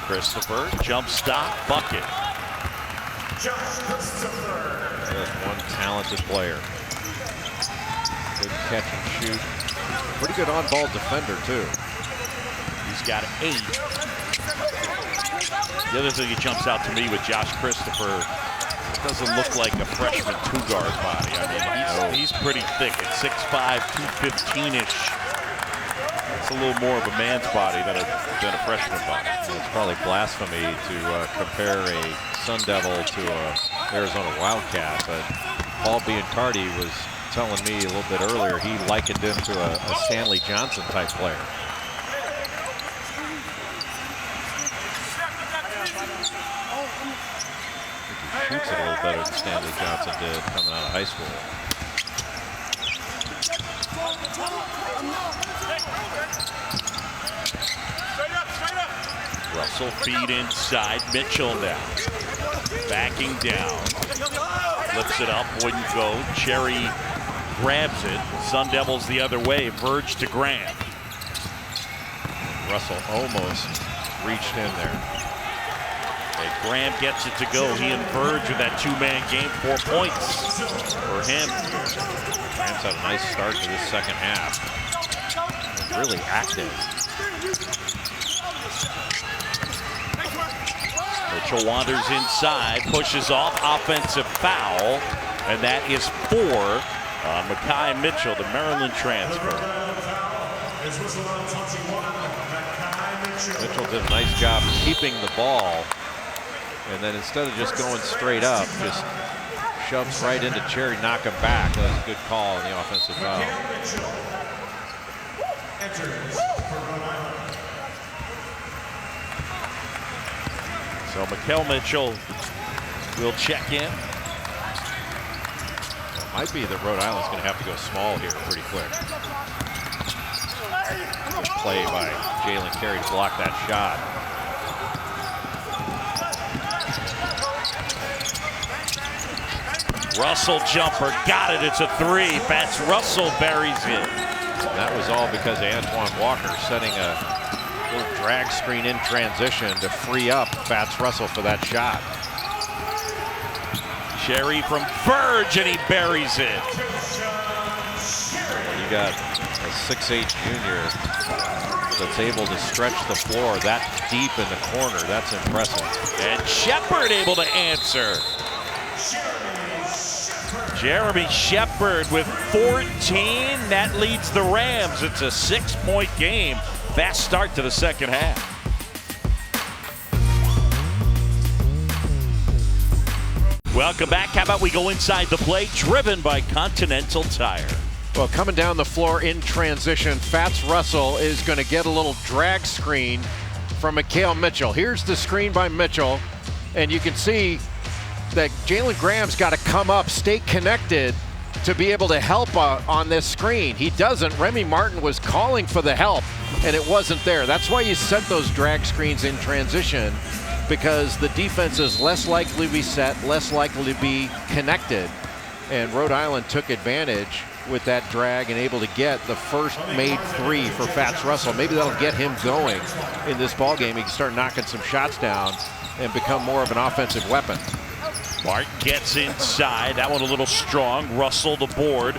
Christopher, jump stop, bucket. Just one talented player. Good catch and shoot. Pretty good on-ball defender, too. He's got 8. The other thing that jumps out to me with Josh Christopher, it doesn't look like a freshman 2-guard body. I mean, he's pretty thick at 6'5", 215-ish. It's a little more of a man's body than a freshman body. Well, it's probably blasphemy to compare a Sun Devil to a Arizona Wildcat, but Paul Biancardi was telling me a little bit earlier he likened him to a Stanley Johnson type player. Shoots it a little better than Stanley Johnson did coming out of high school. Russell feed inside. Mitchell now. Backing down. Flips it up, wouldn't go. Cherry grabs it. Sun Devils the other way. Verge to Graham. Russell almost reached in there. Graham gets it to go. He and Verge with that 2-man game. 4 points for him. Graham's had a nice start to this second half. Really active. Mitchell wanders inside, pushes off, offensive foul, and that is 4 on Makai Mitchell, the Maryland transfer. Mitchell did a nice job keeping the ball. And then instead of just going straight up, just shoves right into Cherry, knock him back. That was a good call on the offensive foul. So Makai Mitchell will check in. It might be that Rhode Island's going to have to go small here pretty quick. play by Jalen Carey to block that shot. Russell jumper, got it, it's a three. Fats Russell buries it. That was all because of Antoine Walker setting a little drag screen in transition to free up Fats Russell for that shot. Cherry from Verge, and he buries it. You got a 6'8" junior that's able to stretch the floor that deep in the corner. That's impressive. And Shepard able to answer. Jeremy Shepard with 14. That leads the Rams. It's a 6-point game. Fast start to the second half. Welcome back. How about we go inside the plate, driven by Continental Tire. Well, coming down the floor in transition, Fats Russell is going to get a little drag screen from Mikal Mitchell. Here's the screen by Mitchell, and you can see that Jalen Graham's got to come up, stay connected to be able to help on this screen. He doesn't. Remy Martin was calling for the help, and it wasn't there. That's why you set those drag screens in transition, because the defense is less likely to be set, less likely to be connected. And Rhode Island took advantage with that drag and able to get the first made three for Fats Russell. Maybe that'll get him going in this ball game. He can start knocking some shots down and become more of an offensive weapon. Martin gets inside. That one a little strong. Russell the board.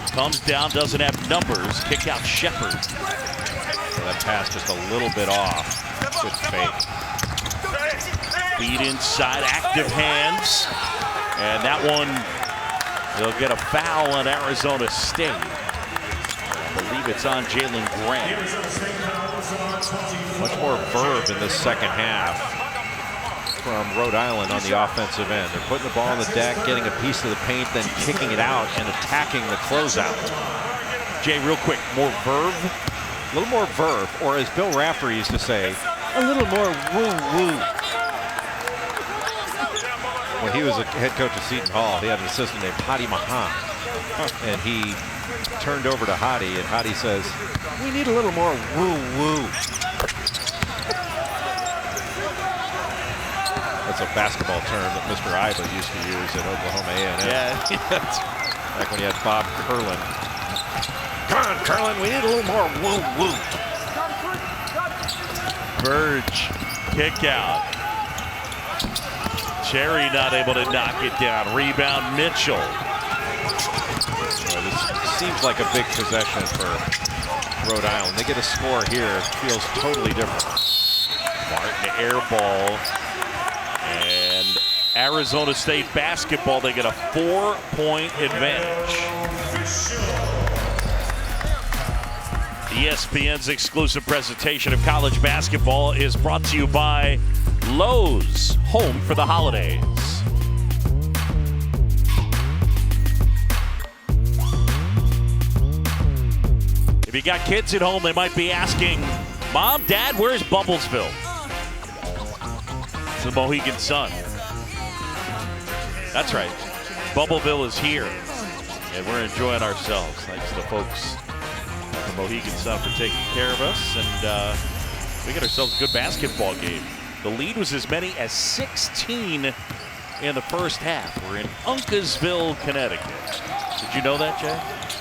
Comes down, doesn't have numbers. Kick out Shepard. So that pass just a little bit off. Good fake. Feed inside, active hands. And that one, they'll get a foul on Arizona State. I believe it's on Jalen Graham. Much more verve in this second half from Rhode Island on the offensive end. They're putting the ball on the deck, getting a piece of the paint, then kicking it out and attacking the closeout. Jay, real quick, more verve? A little more verve, or as Bill Rafter used to say, a little more woo-woo. When he was a head coach at Seton Hall, he had an assistant named Hadi Mahan. And he turned over to Hadi, and Hadi says, we need a little more woo-woo. That's a basketball term that Mr. Iba used to use at Oklahoma A&M. Yeah. Back when you had Bob Curlin. Come on, Curlin, we need a little more woo-woo. Verge, kick out. Cherry not able to knock it down. Rebound, Mitchell. Well, this seems like a big possession for Rhode Island. They get a score here. It feels totally different. Martin air ball. And Arizona State basketball, they get a 4-point advantage. ESPN's exclusive presentation of college basketball is brought to you by Lowe's, home for the holidays. If you got kids at home, they might be asking, Mom, Dad, where's Bubblesville? It's the Mohegan Sun. That's right. Bubbleville is here, and we're enjoying ourselves. Thanks to the folks at the Mohegan Sun for taking care of us, and we got ourselves a good basketball game. The lead was as many as 16 in the first half. We're in Uncasville, Connecticut. Did you know that, Jay?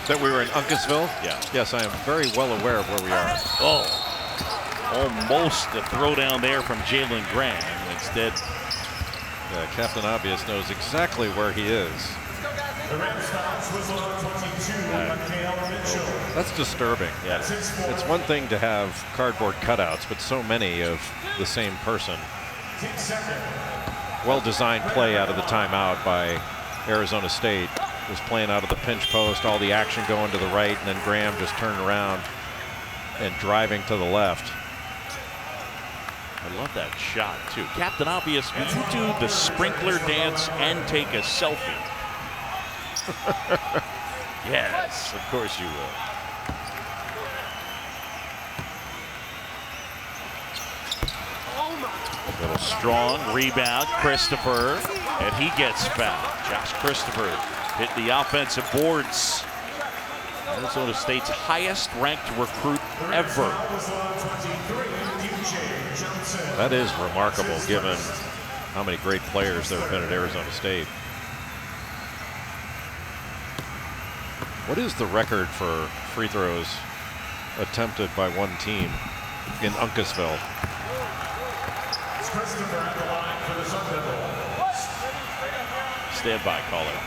That we were in Uncasville? Yeah. Yes, I am very well aware of where we are. Oh, almost a throwdown there from Jalen Graham. Instead, Captain Obvious knows exactly where he is. That's disturbing. yeah. It's one thing to have cardboard cutouts, but so many of the same person. Well-designed play out of the timeout by Arizona State. Was playing out of the pinch post, all the action going to the right, and then Graham just turned around and driving to the left. I love that shot, too. Captain Obvious, would you do the sprinkler dance and take a selfie? Yes, of course you will. A little strong rebound, Christopher, and he gets fouled. Josh Christopher hit the offensive boards. Arizona State's highest ranked recruit ever. That is remarkable given how many great players there have been at Arizona State. What is the record for free throws attempted by one team in Uncasville? Stand by, caller.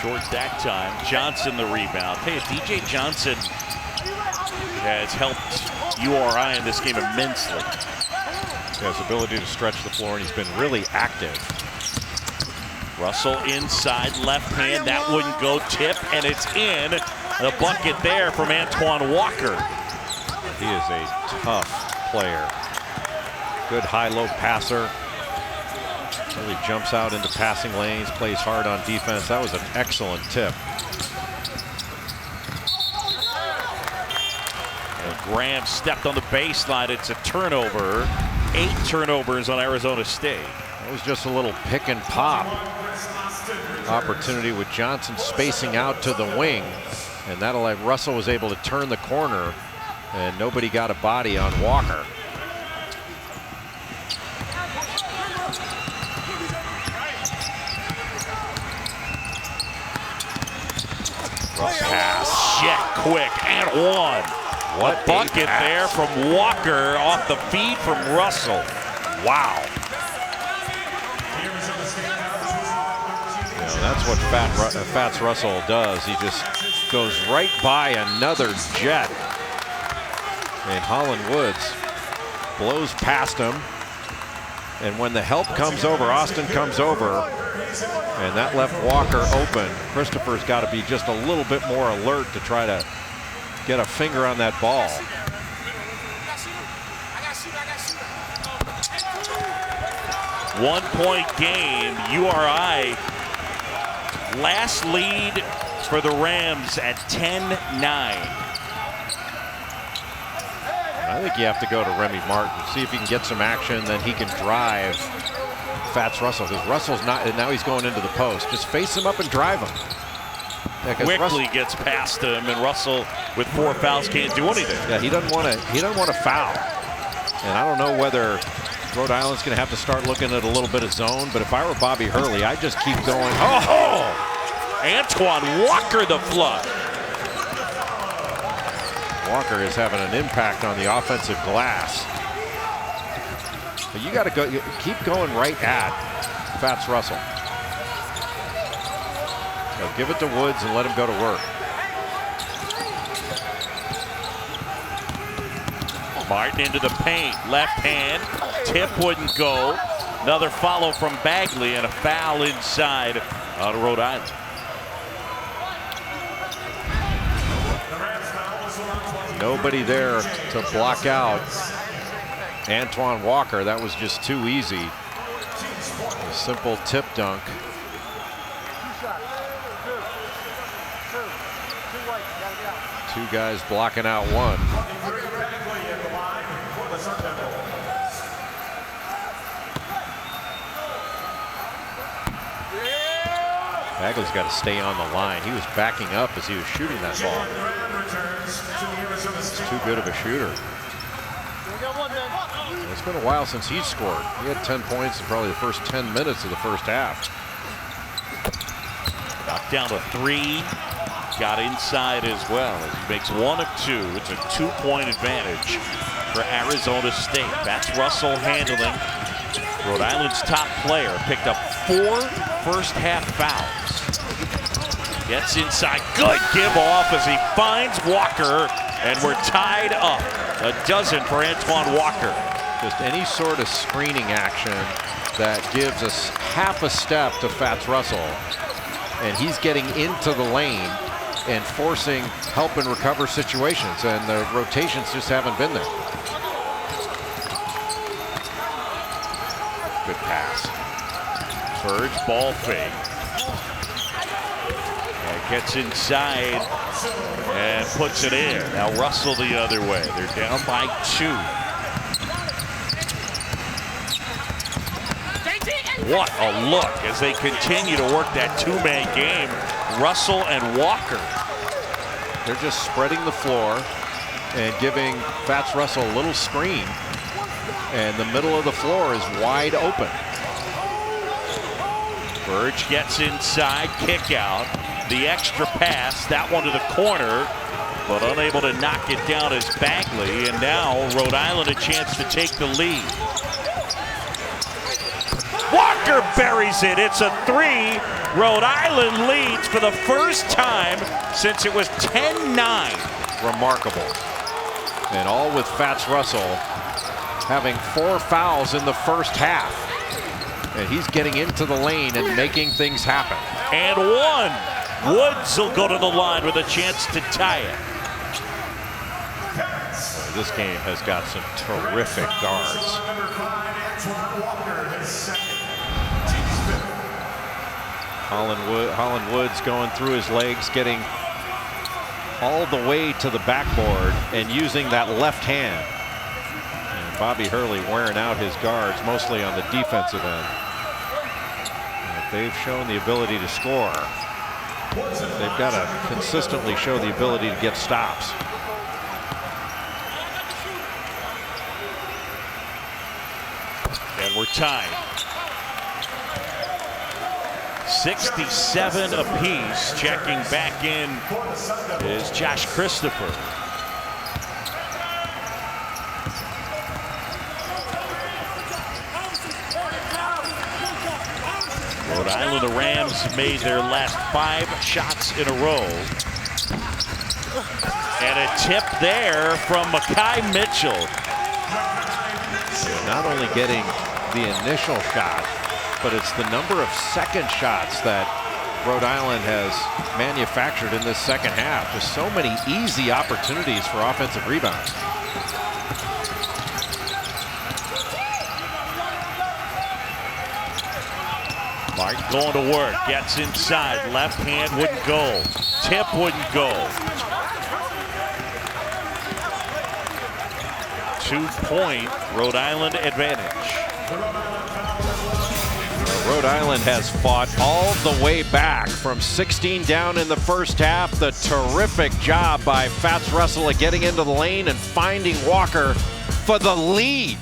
Short that time. Johnson the rebound. Hey, DJ Johnson has helped URI in this game immensely. He has the ability to stretch the floor, and he's been really active. Russell inside, left hand, that wouldn't go, tip, and it's in. The bucket there from Antoine Walker. He is a tough player. Good high-low passer. Really jumps out into passing lanes, plays hard on defense. That was an excellent tip. And Graham stepped on the baseline. It's a turnover. 8 turnovers on Arizona State. That was just a little pick and pop opportunity with Johnson spacing out to the wing. And that'll let Russell was able to turn the corner, and nobody got a body on Walker. Pass, jet quick, and one. What a bucket there from Walker off the feed from Russell. Wow. You know, that's what Fats Russell does. He just goes right by another jet. And Holland Woods blows past him. And when the help comes over, Austin comes over, and that left Walker open. Christopher's got to be just a little bit more alert to try to get a finger on that ball. One-point game. URI last lead for the Rams at 10-9. I think you have to go to Remy Martin, see if he can get some action, then he can drive Fats Russell, because Russell's not, and now he's going into the post. Just face him up and drive him. Yeah, Wickley gets past him, and Russell with 4 fouls can't do anything. Yeah, he doesn't want to foul. And I don't know whether Rhode Island's going to have to start looking at a little bit of zone, but if I were Bobby Hurley, I'd just keep going. Oh! Antoine Walker the flush. Walker is having an impact on the offensive glass. But you got to go, keep going right at Fats Russell. So give it to Woods and let him go to work. Martin into the paint, left hand, tip wouldn't go. Another follow from Bagley and a foul inside out of Rhode Island. Nobody there to block out Antoine Walker. That was just too easy. A simple tip dunk. Two guys blocking out one. Bagley's got to stay on the line. He was backing up as he was shooting that ball. He's too good of a shooter. It's been a while since he's scored. He had 10 points in probably the first 10 minutes of the first half. Knocked down a 3. Got inside as well as he makes 1 of 2. It's a 2-point advantage for Arizona State. That's Russell handling. Rhode Island's top player picked up 4 first-half fouls. Gets inside. Good give off as he finds Walker, and we're tied up. A dozen for Antoine Walker. Just any sort of screening action that gives us half a step to Fats Russell, and he's getting into the lane and forcing help and recover situations, and the rotations just haven't been there. Good pass. Burge ball fake. And gets inside and puts it in. Now Russell the other way. They're down by 2. what a look as they continue to work that two-man game. Russell and Walker. They're just spreading the floor and giving Fats Russell a little screen. And the middle of the floor is wide open. Burge gets inside, kick out. The extra pass, that one to the corner, but unable to knock it down is Bagley. And now Rhode Island a chance to take the lead. Walker buries it. It's a three. Rhode Island leads for the first time since it was 10-9. Remarkable. And all with Fats Russell having 4 fouls in the first half. And he's getting into the lane and making things happen. And one. Woods will go to the line with a chance to tie it. This game has got some terrific guards. Holland Woods going through his legs, getting all the way to the backboard and using that left hand. And Bobby Hurley wearing out his guards, mostly on the defensive end. And if they've shown the ability to score, they've got to consistently show the ability to get stops. And we're tied. 67 apiece. Checking back in is Josh Christopher. Rhode Island, the Rams made their last 5 shots in a row. And a tip there from Makai Mitchell. Not only getting the initial shot, but it's the number of second shots that Rhode Island has manufactured in this second half. Just so many easy opportunities for offensive rebounds. Martin going to work, gets inside, left hand wouldn't go, tip wouldn't go. 2-point Rhode Island advantage. Rhode Island has fought all the way back from 16 down in the first half. The terrific job by Fats Russell at getting into the lane and finding Walker for the lead.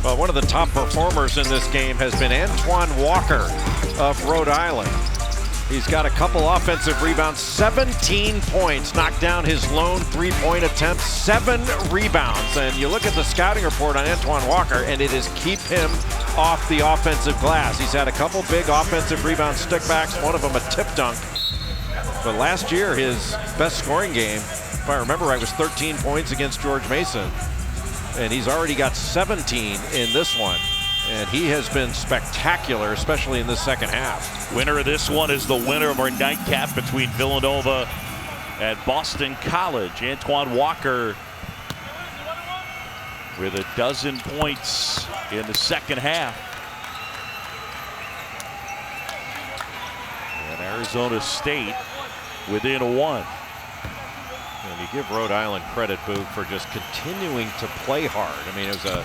Well, one of the top performers in this game has been Antoine Walker of Rhode Island. He's got a couple offensive rebounds, 17 points, knocked down his lone 3-point attempt, 7 rebounds. And you look at the scouting report on Antoine Walker, and it is keep him off the offensive glass. He's had a couple big offensive rebound stickbacks, one of them a tip dunk. But last year, his best scoring game, if I remember right, was 13 points against George Mason. And he's already got 17 in this one. And he has been spectacular, especially in this second half. Winner of this one is the winner of our nightcap between Villanova and Boston College. Antoine Walker with 12 points in the second half. And Arizona State within 1. And you give Rhode Island credit, Boog, for just continuing to play hard. I mean, it was a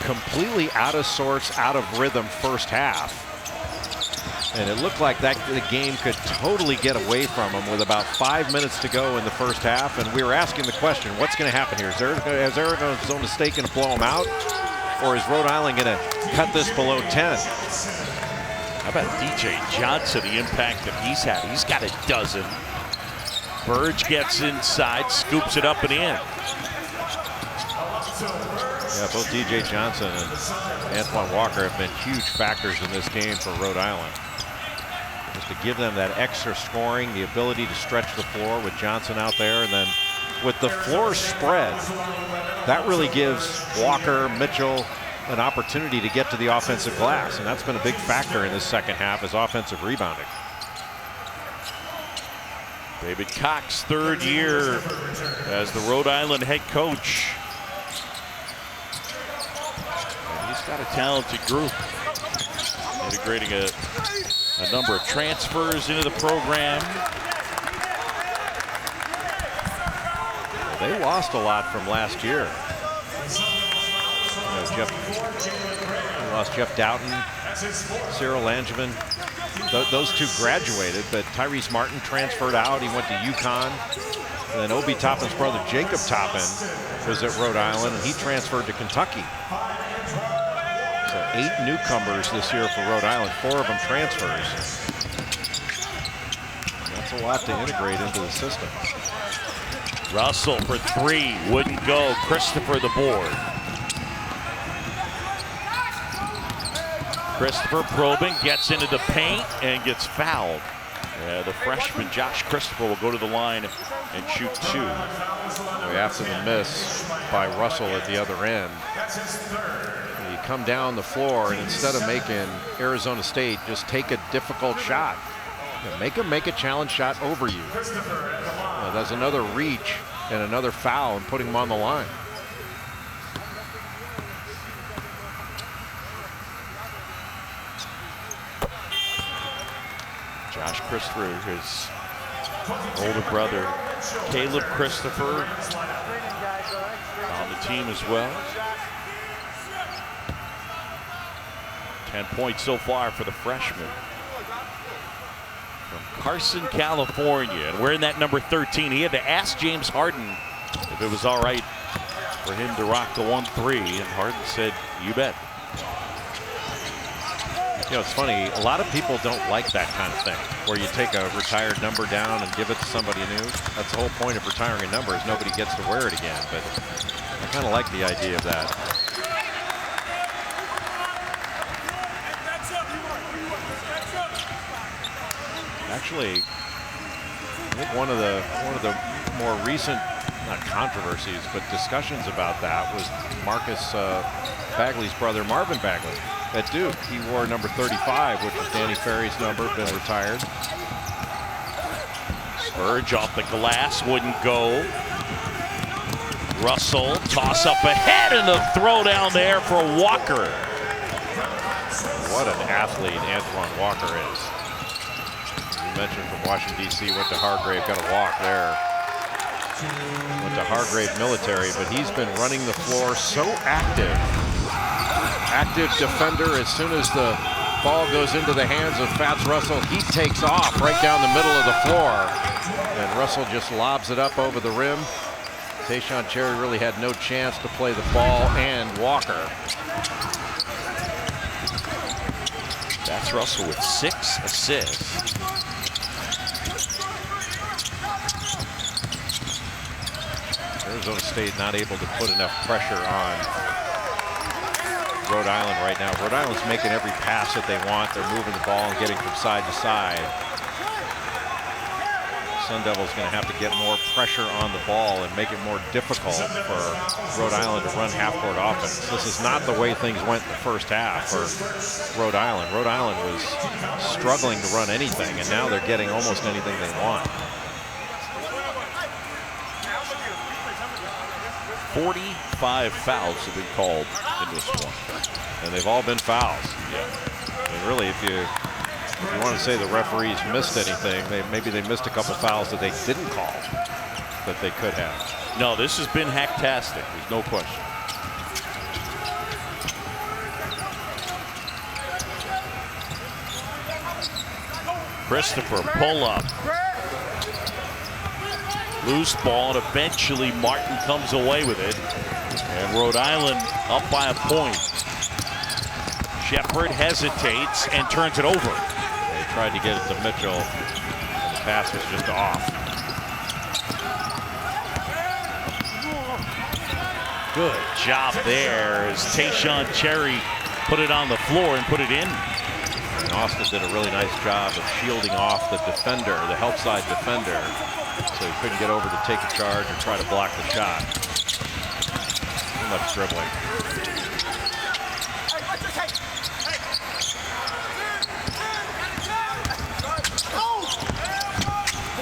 completely out of sorts, out of rhythm first half. And it looked like that the game could totally get away from them with about 5 minutes to go in the first half. And we were asking the question, what's going to happen here? Is Arizona State going to blow them out? Or is Rhode Island going to cut this below 10? How about DJ Johnson, the impact that he's had? He's got 12. Burge gets inside, scoops it up and in. Yeah, both DJ Johnson and Antoine Walker have been huge factors in this game for Rhode Island. Just to give them that extra scoring, the ability to stretch the floor with Johnson out there, and then with the floor spread, that really gives Walker, Mitchell an opportunity to get to the offensive glass, and that's been a big factor in this second half is offensive rebounding. David Cox, 3rd year as the Rhode Island head coach. And he's got a talented group. Integrating a number of transfers into the program. They lost a lot from last year. They lost Jeff Doughton, Cyril Langevin. Those two graduated, but Tyrese Martin transferred out. He went to UConn. And then Obi Toppin's brother, Jacob Toppin, was at Rhode Island, and he transferred to Kentucky. So 8 newcomers this year for Rhode Island, 4 of them transfers. That's a lot to integrate into the system. Russell for 3, wouldn't go. Christopher the board. Christopher probing, gets into the paint and gets fouled. The freshman Josh Christopher will go to the line and shoot 2. After the miss by Russell at the other end, you come down the floor and instead of making Arizona State just take a difficult shot, make them make a challenge shot over you. That's another reach and another foul and putting them on the line. Josh Christopher, his older brother, Caleb Christopher, on the team as well. 10 points so far for the freshman from Carson, California. And wearing that number 13, he had to ask James Harden if it was all right for him to rock the 1-3, and Harden said, "You bet." You know, it's funny, a lot of people don't like that kind of thing, where you take a retired number down and give it to somebody new. That's the whole point of retiring a number, is nobody gets to wear it again, but I kind of like the idea of that. Actually, I think one of the more recent, not controversies, but discussions about that was Marcus Bagley's brother, Marvin Bagley. At Duke, he wore number 35, which was Danny Ferry's number, been retired. Spurge off the glass, wouldn't go. Russell, toss up ahead, and the throw down there for Walker. What an athlete Antoine Walker is. You mentioned from Washington, D.C., went to Hargrave, got a walk there. Went to Hargrave Military, but he's been running the floor so active. Active defender. As soon as the ball goes into the hands of Fats Russell, he takes off right down the middle of the floor. And Russell just lobs it up over the rim. Tayshaun Cherry really had no chance to play the ball and Walker. Fats Russell with 6 assists. Arizona State not able to put enough pressure on Rhode Island right now. Rhode Island's making every pass that they want. They're moving the ball and getting from side to side. Sun Devils going to have to get more pressure on the ball and make it more difficult for Rhode Island to run half-court offense. This is not the way things went in the first half for Rhode Island. Rhode Island was struggling to run anything, and now they're getting almost anything they want. 45 fouls have been called in this one. And they've all been fouls. Yeah. I mean, really, if you want to say the referees missed anything, maybe they missed a couple fouls that they didn't call that they could have. No, this has been hacktastic. There's no question. Christopher, pull up. Loose ball, and eventually Martin comes away with it. And Rhode Island up by a point. Shepard hesitates and turns it over. They tried to get it to Mitchell. The pass was just off. Good job there as Tayshaun Cherry put it on the floor and put it in. And Austin did a really nice job of shielding off the defender, the help side defender, so he couldn't get over to take a charge or try to block the shot. Too much dribbling.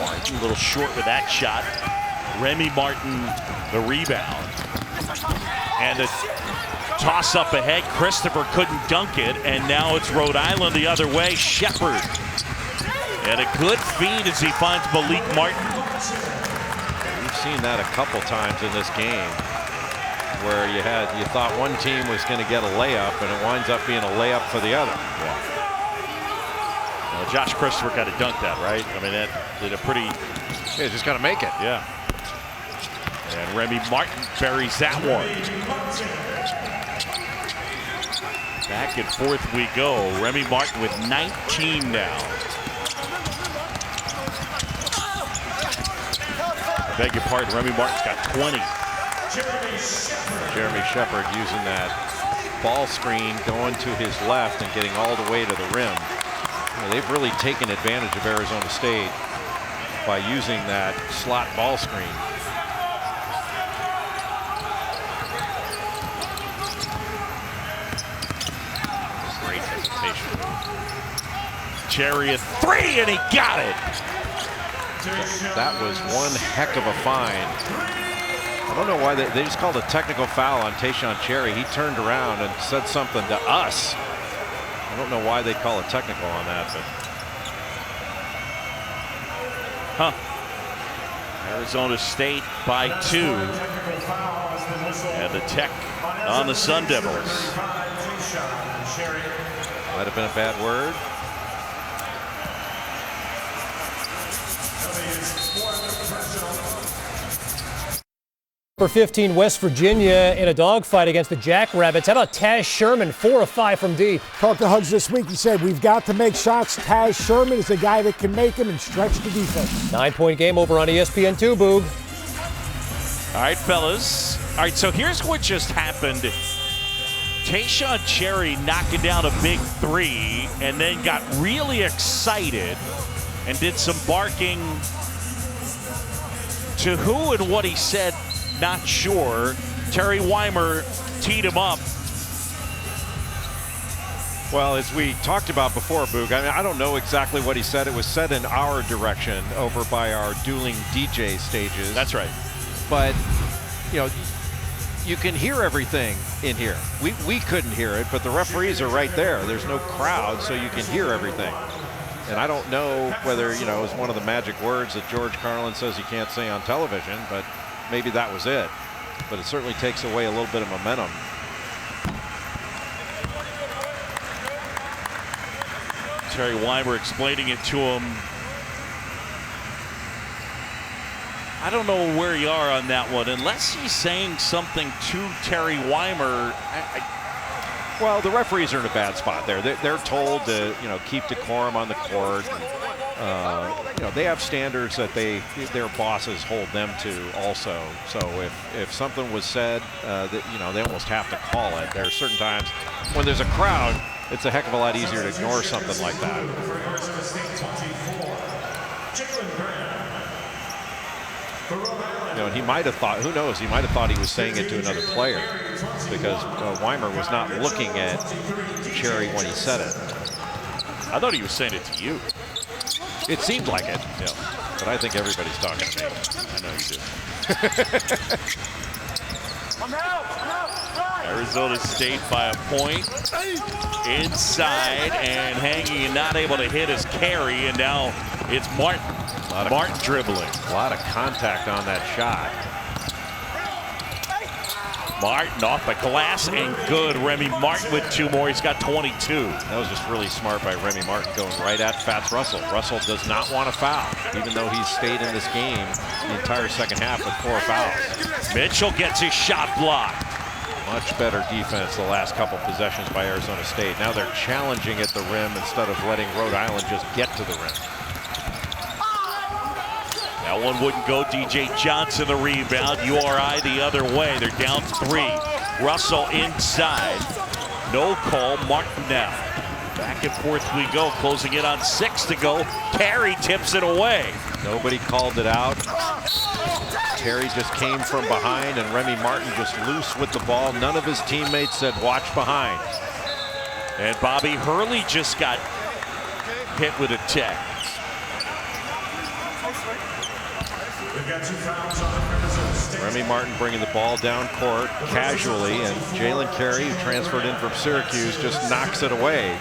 Martin a little short with that shot. Remy Martin the rebound. And the toss up ahead. Christopher couldn't dunk it, and now it's Rhode Island the other way. Shepard. And a good feed as he finds Malik Martin. We've seen that a couple times in this game, where you thought one team was going to get a layup, and it winds up being a layup for the other. Yeah. Well, Josh Christopher got to dunk that, right? I mean, that did a pretty. Yeah, just got to make it. Yeah. And Remy Martin buries that one. Back and forth we go. Remy Martin with 19 now. I beg your pardon, Remy Martin's got 20. Jeremy Shepard using that ball screen, going to his left and getting all the way to the rim. They've really taken advantage of Arizona State by using that slot ball screen. Great hesitation. Cherry a three, and he got it. That was one heck of a find. I don't know why they just called a technical foul on Tayshaun Cherry. He turned around and said something to us. I don't know why they call a technical on that, but. Arizona State by 2. And the tech on the Sun Devils. Might have been a bad word. For 15, West Virginia in a dogfight against the Jackrabbits. How about Taz Sherman, 4 of 5 from deep? Talked to Hugs this week. He said, we've got to make shots. Taz Sherman is the guy that can make them and stretch the defense. 9-point game over on ESPN2, Boog. All right, fellas. All right, so here's what just happened. Tayshaun Cherry knocking down a big 3 and then got really excited and did some barking. To who and what he said, not sure. Terry Weimer teed him up. Well, as we talked about before, Boog, I mean, I don't know exactly what he said. It was said in our direction over by our dueling DJ stages. That's right. But, you know, you can hear everything in here. We couldn't hear it, but the referees are right there. There's no crowd, so you can hear everything. And I don't know whether, you know, it's one of the magic words that George Carlin says you can't say on television, but maybe that was it. But it certainly takes away a little bit of momentum. Terry Weimer explaining it to him. I don't know where you are on that one, unless he's saying something to Terry Weimer. Well, the referees are in a bad spot there. They're told to, you know, keep decorum on the court. You know, they have standards that their bosses hold them to also. So if something was said, that, you know, they almost have to call it. There are certain times when there's a crowd, it's a heck of a lot easier to ignore something like that. You know, and he might have thought, who knows, he might have thought he was saying it to another player, because Weimer was not looking at Cherry when he said it. I thought he was saying it to you. It seemed like it, Yeah. but I think everybody's talking to me. I know you do. Arizona State by a point. Inside and hanging and not able to hit his carry, and now it's Martin. Martin dribbling. A lot of contact on that shot. Martin off the glass and good. Remy Martin with 2 more. He's got 22. That was just really smart by Remy Martin, going right at Fats Russell. Russell does not want to foul, even though he's stayed in this game the entire second half with 4 fouls. Mitchell gets his shot blocked. Much better defense the last couple possessions by Arizona State. Now they're challenging at the rim instead of letting Rhode Island just get to the rim. That one wouldn't go. DJ Johnson the rebound. URI the other way. They're down 3. Russell inside. No call. Martin now. Back and forth we go. Closing in on 6 to go. Terry tips it away. Nobody called it out. Terry just came from behind, and Remy Martin just loose with the ball. None of his teammates said watch behind. And Bobby Hurley just got hit with a tech. Remy Martin bringing the ball down court casually, and Jalen Carey, who transferred in from Syracuse, just knocks it away.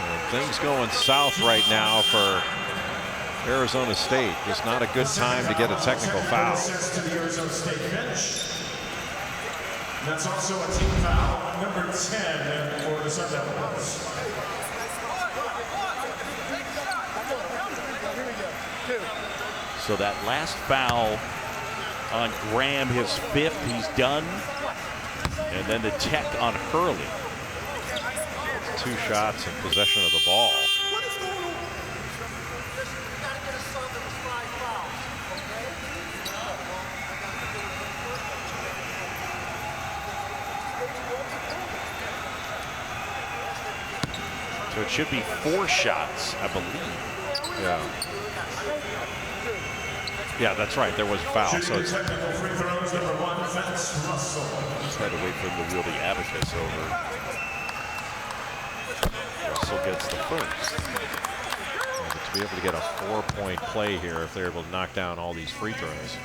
And things going south right now for Arizona State, just not a good time to get a technical foul. To the Arizona State bench. That's also a team foul, number 10 for the Sun Devils. So that last foul on Graham, his 5th, he's done. And then the tech on Hurley. 2 shots in possession of the ball. So it should be 4 shots, I believe. Yeah. Yeah, that's right. There was a foul. So it's Technical free throws, number 1, Fats Russell. Just had to wait for him to wheel the abacus over. Russell gets the first. but to be able to get a 4-point play here if they're able to knock down all these free throws.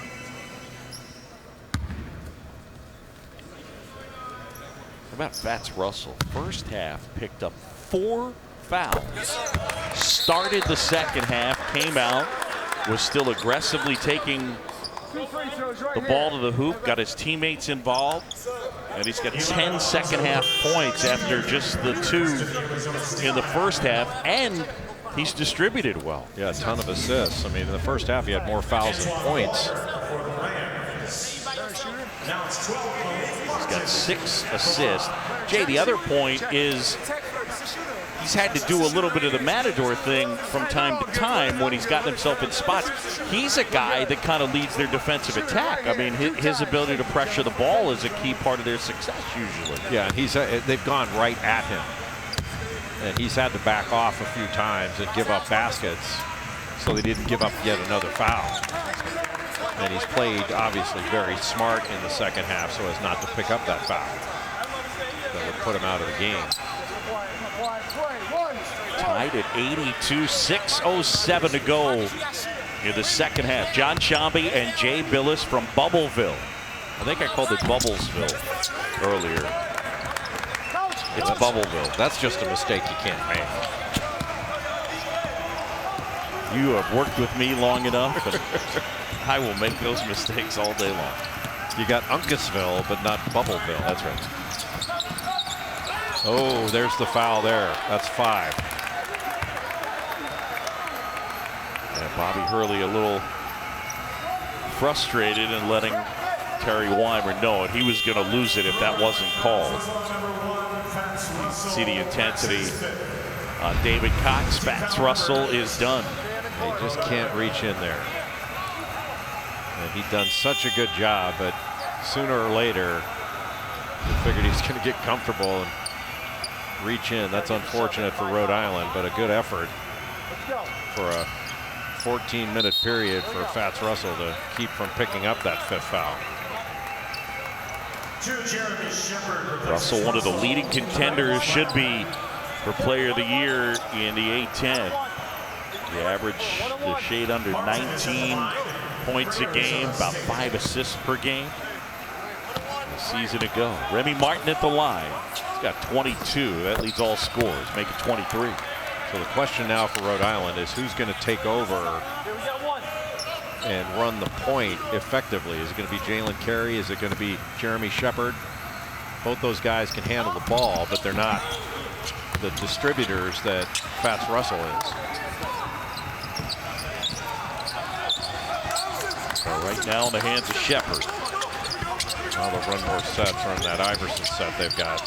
How about Fats Russell? First half picked up 4 fouls. Started the second half, came out, was still aggressively taking the ball to the hoop, got his teammates involved, and he's got 10 second half points after just the 2 in the first half, and he's distributed well. Yeah, a ton of assists. I mean, in the first half, he had more fouls than points. He's got 6 assists. Jay, the other point is he's had to do a little bit of the Matador thing from time to time when he's gotten himself in spots. He's a guy that kind of leads their defensive attack. I mean, his ability to pressure the ball is a key part of their success usually. Yeah, and they've gone right at him. And he's had to back off a few times and give up baskets so they didn't give up yet another foul. And he's played obviously very smart in the second half so as not to pick up that foul that would put him out of the game. Tied at 82, 6:07 to go in the second half. John Shambi and Jay Billis from Bubbleville. I think I called it Bubblesville earlier. It's Bubbleville. That's just a mistake you can't make. You have worked with me long enough, and I will make those mistakes all day long. You got Uncasville, but not Bubbleville. That's right. Oh, there's the foul there. That's 5. And Bobby Hurley a little frustrated and letting Terry Weimer know it. He was going to lose it if that wasn't called. See the intensity on David Cox. Fats Russell is done. They just can't reach in there. And he'd done such a good job, but sooner or later, he figured he was going to get comfortable and reach in. That's unfortunate for Rhode Island, but a good effort for a 14-minute period for Fats Russell to keep from picking up that 5th foul. Russell, one of the leading contenders, should be for Player of the Year in the A-10. The average is shade under 19 points a game, about 5 assists per game. A season ago. Remy Martin at the line. He's got 22. That leads all scorers. Make it 23. So the question now for Rhode Island is who's going to take over and run the point effectively? Is it going to be Jalen Carey? Is it going to be Jeremy Shepard? Both those guys can handle the ball, but they're not the distributors that Fats Russell is. So right now in the hands of Shepard. Now they'll run more sets, run that Iverson set they've got.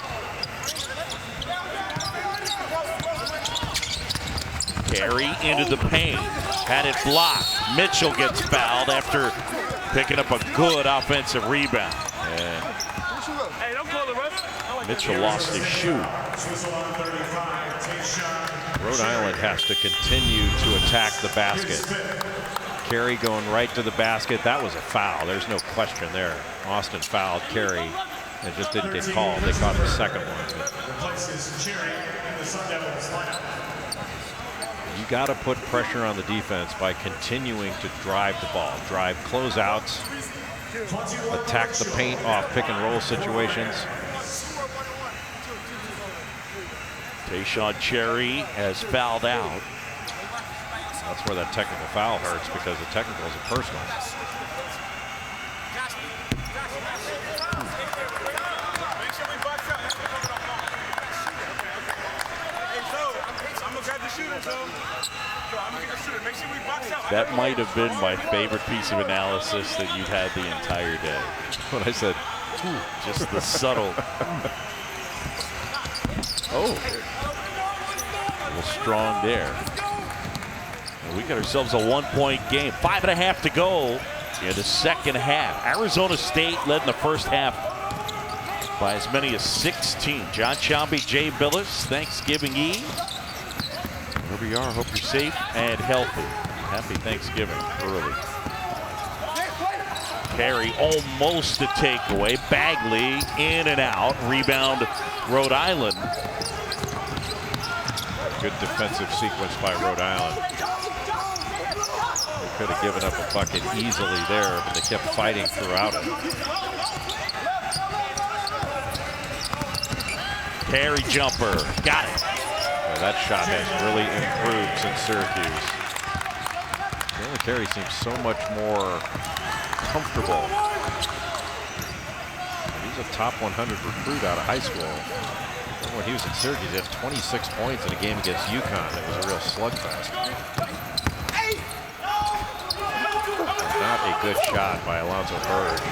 Carey into the paint. Had it blocked. Mitchell gets fouled after picking up a good offensive rebound. And Mitchell lost his shoe. Rhode Island has to continue to attack the basket. Carey going right to the basket. That was a foul. There's no question there. Austin fouled Carey. It just didn't get called. They caught the second one. You got to put pressure on the defense by continuing to drive the ball. Drive closeouts. Attack the paint off pick and roll situations. Tayshaun Cherry has fouled out. That's where that technical foul hurts, because the technical is a personal. That might have been my favorite piece of analysis that you've had the entire day. When I said, just the subtle. Oh, a little strong there. And we got ourselves a 1-point game. 5.5 to go in the second half. Arizona State led in the first half by as many as 16. John Chomby, Jay Billis, Thanksgiving Eve. Wherever you are, hope you're safe and healthy. Happy Thanksgiving early. Carey almost a takeaway. Bagley in and out. Rebound, Rhode Island. Good defensive sequence by Rhode Island. They could have given up a bucket easily there, but they kept fighting throughout it. Carey jumper. Got it. That shot has really improved since Syracuse. Jalen Carey seems so much more comfortable. He's a top 100 recruit out of high school. When he was at Syracuse, he had 26 points in a game against UConn. It was a real slugfest. Not a good shot by Alonzo Burge.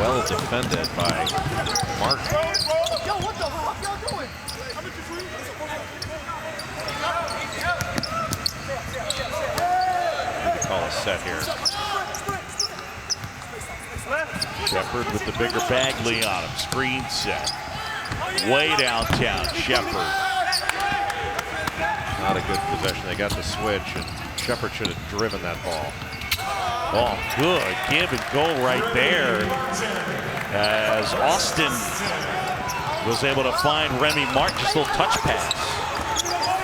Well defended by Martin. Call a set here. Shepard with the bigger Bagley on him. Screen set. Way downtown. Shepard. Not a good possession. They got the switch, and Shepard should have driven that ball. Oh, good. Give and go right there. As Austin was able to find Remy Martin. Just a little touch pass.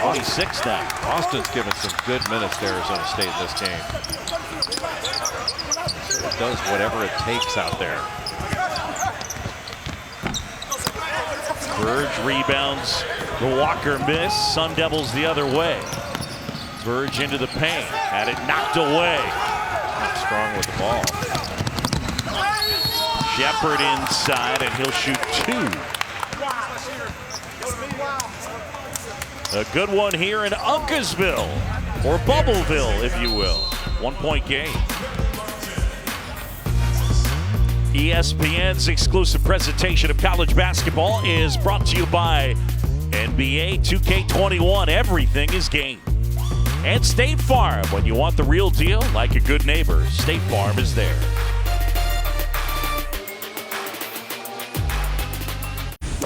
26 now. Austin's given some good minutes to Arizona State in this game. So it does whatever it takes out there. Burge rebounds. The Walker miss. Sun Devils the other way. Burge into the paint. Had it knocked away. Not strong with the ball. Shepard inside, and he'll shoot 2. A good one here in Uncasville, or Bubbleville, if you will. 1-point game. ESPN's exclusive presentation of college basketball is brought to you by NBA 2K21. Everything is game. And State Farm. When you want the real deal, like a good neighbor, State Farm is there.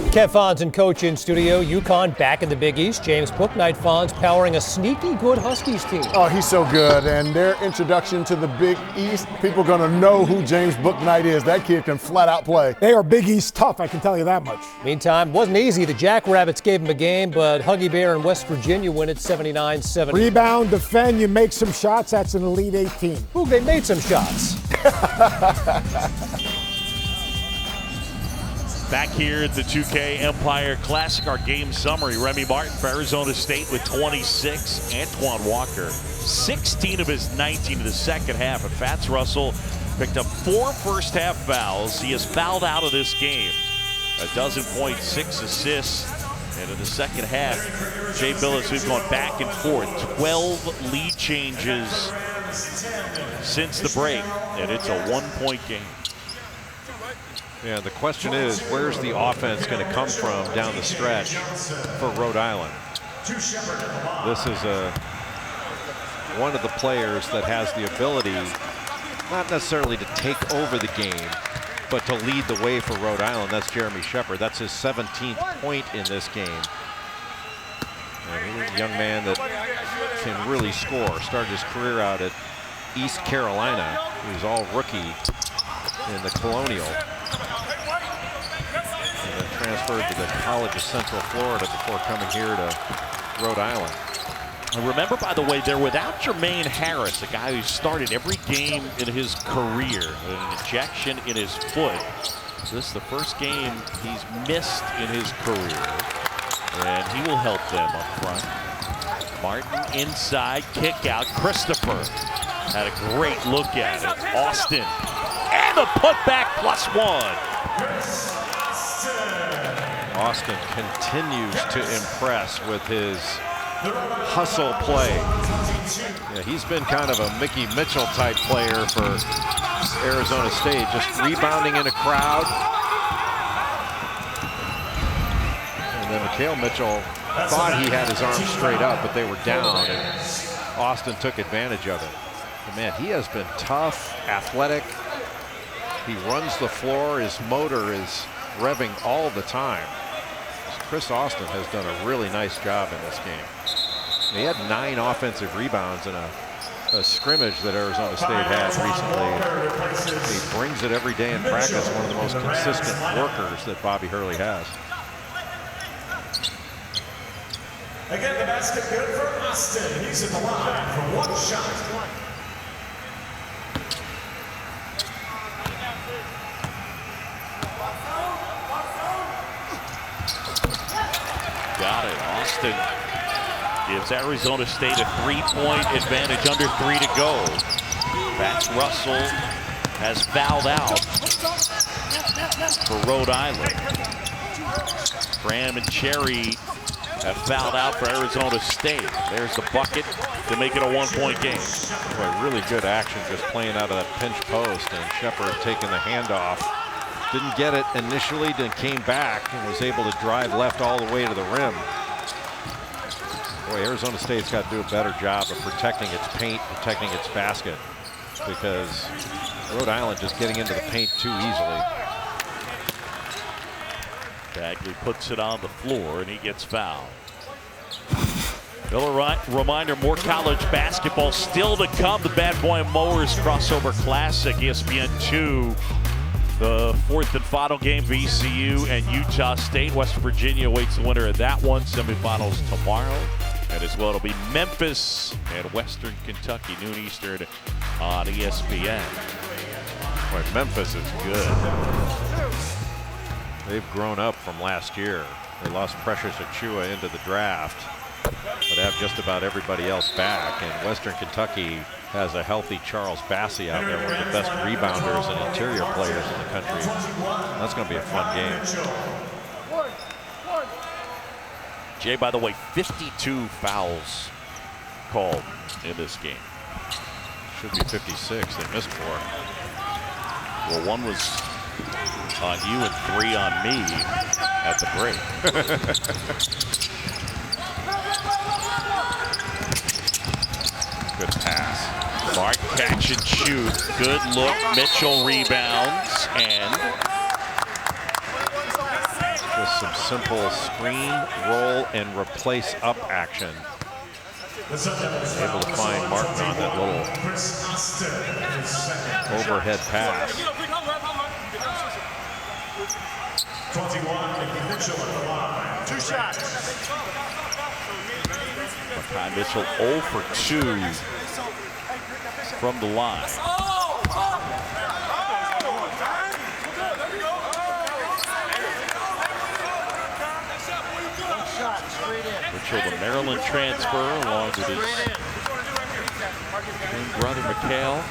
Kev Fonz and Coach in studio. UConn back in the Big East. James Bouknight Fonz powering a sneaky good Huskies team. Oh, he's so good. And their introduction to the Big East, people are going to know who James Bouknight is. That kid can flat out play. They are Big East tough, I can tell you that much. Meantime, wasn't easy. The Jackrabbits gave him a game, but Huggy Bear and West Virginia win it 79-70. Rebound, defend, you make some shots. That's an Elite 18. Ooh, they made some shots. Back here at the 2K Empire Classic, our game summary. Remy Martin for Arizona State with 26. Antoine Walker, 16 of his 19 in the second half. And Fats Russell picked up 4 first-half fouls. He has fouled out of this game. A dozen points, 6 assists. And in the second half, Jay Billis, who's gone back and forth. 12 lead changes since the break. And it's a 1-point game. Yeah, the question is, where's the offense going to come from down the stretch for Rhode Island? This is one of the players that has the ability, not necessarily to take over the game, but to lead the way for Rhode Island. That's Jeremy Shepard. That's his 17th point in this game. And he's a young man that can really score. Started his career out at East Carolina. He was all rookie in the Colonial. And then transferred to the College of Central Florida before coming here to Rhode Island. Remember, by the way, they're without Jermaine Harris, a guy who started every game in his career with an injection in his foot. This is the first game he's missed in his career, and he will help them up front. Martin inside, kick out. Christopher had a great look at it. Austin, and the putback +1. Austin continues to impress with his hustle play. Yeah, he's been kind of a Mickey Mitchell type player for Arizona State, just rebounding in a crowd. And then Mikal Mitchell thought he had his arms straight up, but they were down, and Austin took advantage of it. But man, he has been tough, athletic. He runs the floor. His motor is revving all the time. Chris Austin has done a really nice job in this game. He had 9 offensive rebounds in a scrimmage that Arizona State had recently. He brings it every day in practice, one of the most consistent workers that Bobby Hurley has. Again, the basket good for Austin. He's at the line for 1 shot. Got it. Austin gives Arizona State a 3-point advantage, under 3 to go. Max Russell has fouled out for Rhode Island. Graham and Cherry have fouled out for Arizona State. There's the bucket to make it a 1-point game. Boy, really good action just playing out of that pinch post, and Shepard taking the handoff. Didn't get it initially, then came back and was able to drive left all the way to the rim. Boy, Arizona State's got to do a better job of protecting its paint, protecting its basket, because Rhode Island just getting into the paint too easily. Bagley puts it on the floor, and he gets fouled. Bill, a reminder, more college basketball still to come. The Bad Boy Mowers Crossover Classic, ESPN2. The 4th and final game, VCU and Utah State. West Virginia awaits the winner of that one. Semifinals tomorrow. And as well, it'll be Memphis and Western Kentucky, noon Eastern on ESPN. Boy, Memphis is good. They've grown up from last year. They lost Precious Achiuwa into the draft, but have just about everybody else back. And Western Kentucky has a healthy Charles Bassey out there, one of the best rebounders and interior players in the country. That's going to be a fun game. Jay, by the way, 52 fouls called in this game. Should be 56. They missed 4. Well, 1 was on you and 3 on me at the break. Good pass. Mark catch and shoot. Good look. Mitchell rebounds, and just some simple screen, roll, and replace up action. Able to find Martin on that little overhead pass. 21, Mitchell at the line. 2 shots. Makai Mitchell 0 for 2 from the line. Mitchell, the Maryland transfer, along with his twin brother Mikal.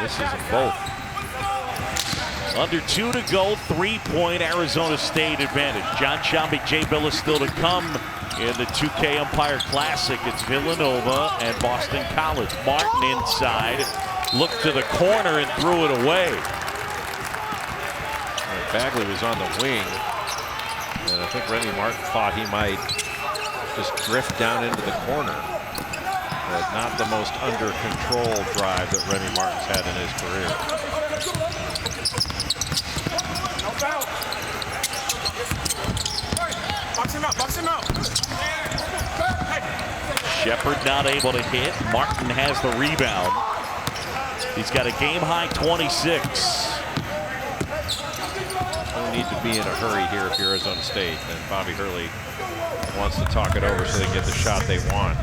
This is them both. Under 2 to go, 3-point Arizona State advantage. John Sciambi, Jay Bilas still to come in the 2K Umpire Classic. It's Villanova and Boston College. Martin inside, looked to the corner and threw it away. Bagley was on the wing, and I think Remy Martin thought he might just drift down into the corner. But not the most under control drive that Remy Martin's had in his career. Box him out, box him out. Shepard not able to hit. Martin has the rebound. He's got a game-high 26. No need to be in a hurry here if you're Arizona State, and Bobby Hurley wants to talk it over so they can get the shot they want.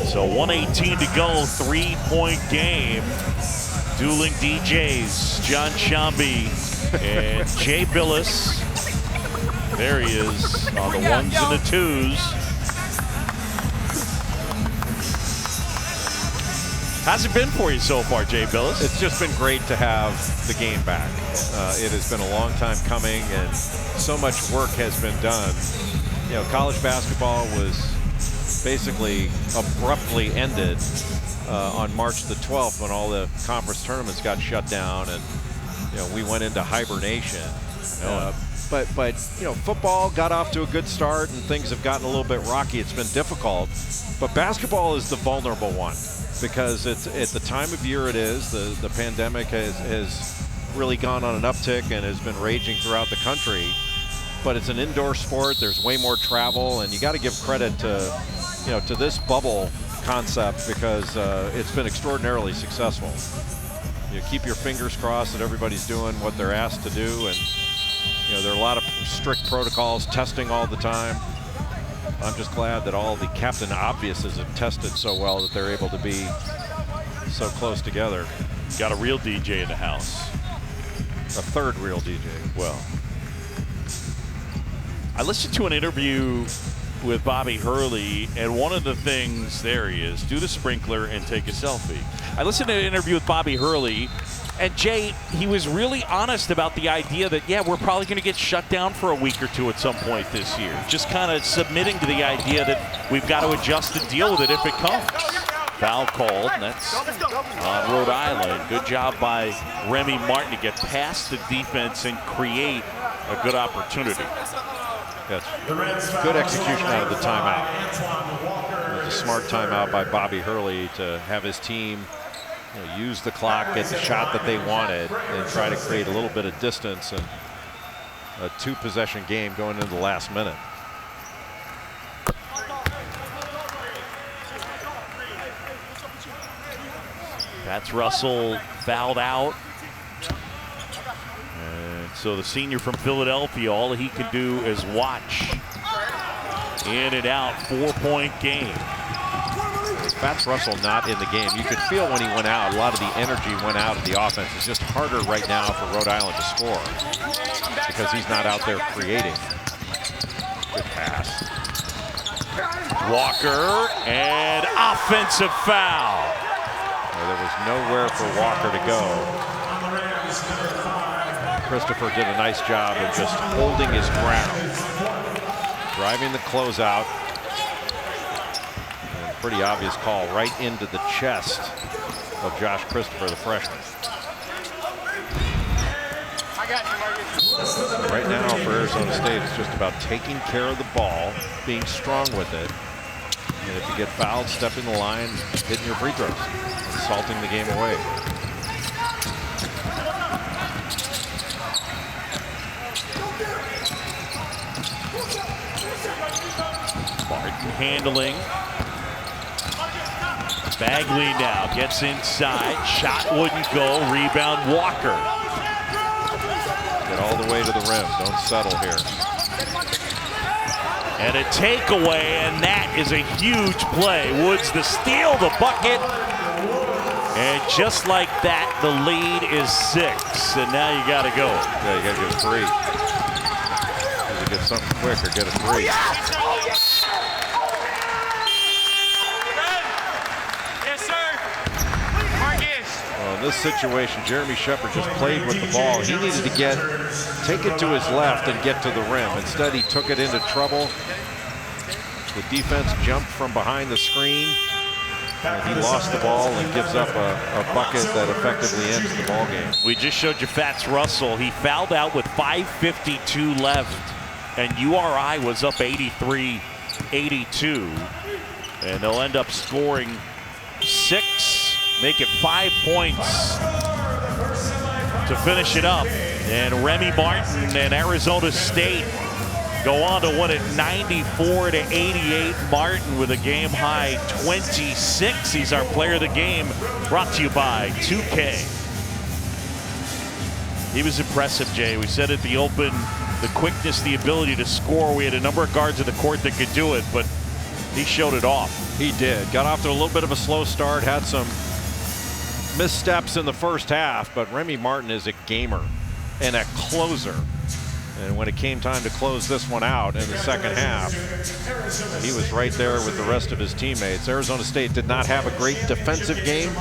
So 1:18 to go, 3-point game. Dueling DJs, John Shambi and Jay Billis. There he is on the ones and the twos. How's it been for you so far, Jay Billis? It's just been great to have the game back. It has been a long time coming, and so much work has been done. You know, college basketball was basically abruptly ended on March the 12th when all the conference tournaments got shut down, and you know, we went into hibernation. But you know, football got off to a good start, and things have gotten a little bit rocky. It's been difficult, but basketball is the vulnerable one because it's at the time of year it is. The pandemic has really gone on an uptick and has been raging throughout the country. But it's an indoor sport. There's way more travel, and you got to give credit to, you know, to this bubble concept because it's been extraordinarily successful. You keep your fingers crossed that everybody's doing what they're asked to do, and you know, there are a lot of strict protocols, testing all the time. I'm just glad that all the Captain Obviouses have tested so well that they're able to be so close together. Got a real DJ in the house. A third real DJ. Well, I listened to an interview with Bobby Hurley, and one of the things, there he is, do the sprinkler and take a selfie. I listened to an interview with Bobby Hurley, and Jay, he was really honest about the idea that, yeah, we're probably going to get shut down for a week or two at some point this year. Just kind of submitting to the idea that we've got to adjust and deal with it if it comes. Foul called, and that's on Rhode Island. Good job by Remy Martin to get past the defense and create a good opportunity. Yes. Good execution out of the timeout. It was a smart timeout by Bobby Hurley to have his team, you know, use the clock, get the shot that they wanted, and try to create a little bit of distance and a two-possession game going into the last minute. That's Russell fouled out. And so the senior from Philadelphia, all he can do is watch. In and out, 4-point game. Fats Russell not in the game. You could feel when he went out, a lot of the energy went out of the offense. It's just harder right now for Rhode Island to score because he's not out there creating. Good pass. Walker, and offensive foul. There was nowhere for Walker to go. Christopher did a nice job of just holding his ground, driving the closeout. And a pretty obvious call right into the chest of Josh Christopher, the freshman. Right now for Arizona State, it's just about taking care of the ball, being strong with it, and if you get fouled, stepping the line, hitting your free throws, and salting the game away. Martin handling. Bagley now gets inside. Shot wouldn't go. Rebound Walker. Get all the way to the rim. Don't settle here. And a takeaway, and that is a huge play. Woods the steal, the bucket. And just like that, the lead is 6. And now you got to go. Yeah, you got to get 3. Either get something quick or get a 3. In this situation, Jeremy Shepard just played with the ball. He needed to take it to his left and get to the rim. Instead, he took it into trouble. The defense jumped from behind the screen, and he lost the ball and gives up a bucket that effectively ends the ball game. We just showed you Fats Russell. He fouled out with 5:52 left, and URI was up 83-82. And they'll end up scoring 6. Make it 5 points to finish it up. And Remy Martin and Arizona State go on to win it 94-88. Martin with a game high 26. He's our player of the game, brought to you by 2K. He was impressive, Jay. We said at the open, the quickness, the ability to score. We had a number of guards in the court that could do it, but he showed it off. He did. Got off to a little bit of a slow start, had some missteps in the first half, but Remy Martin is a gamer and a closer. And when it came time to close this one out in the second half, he was right there with the rest of his teammates. Arizona State did not have a great defensive game,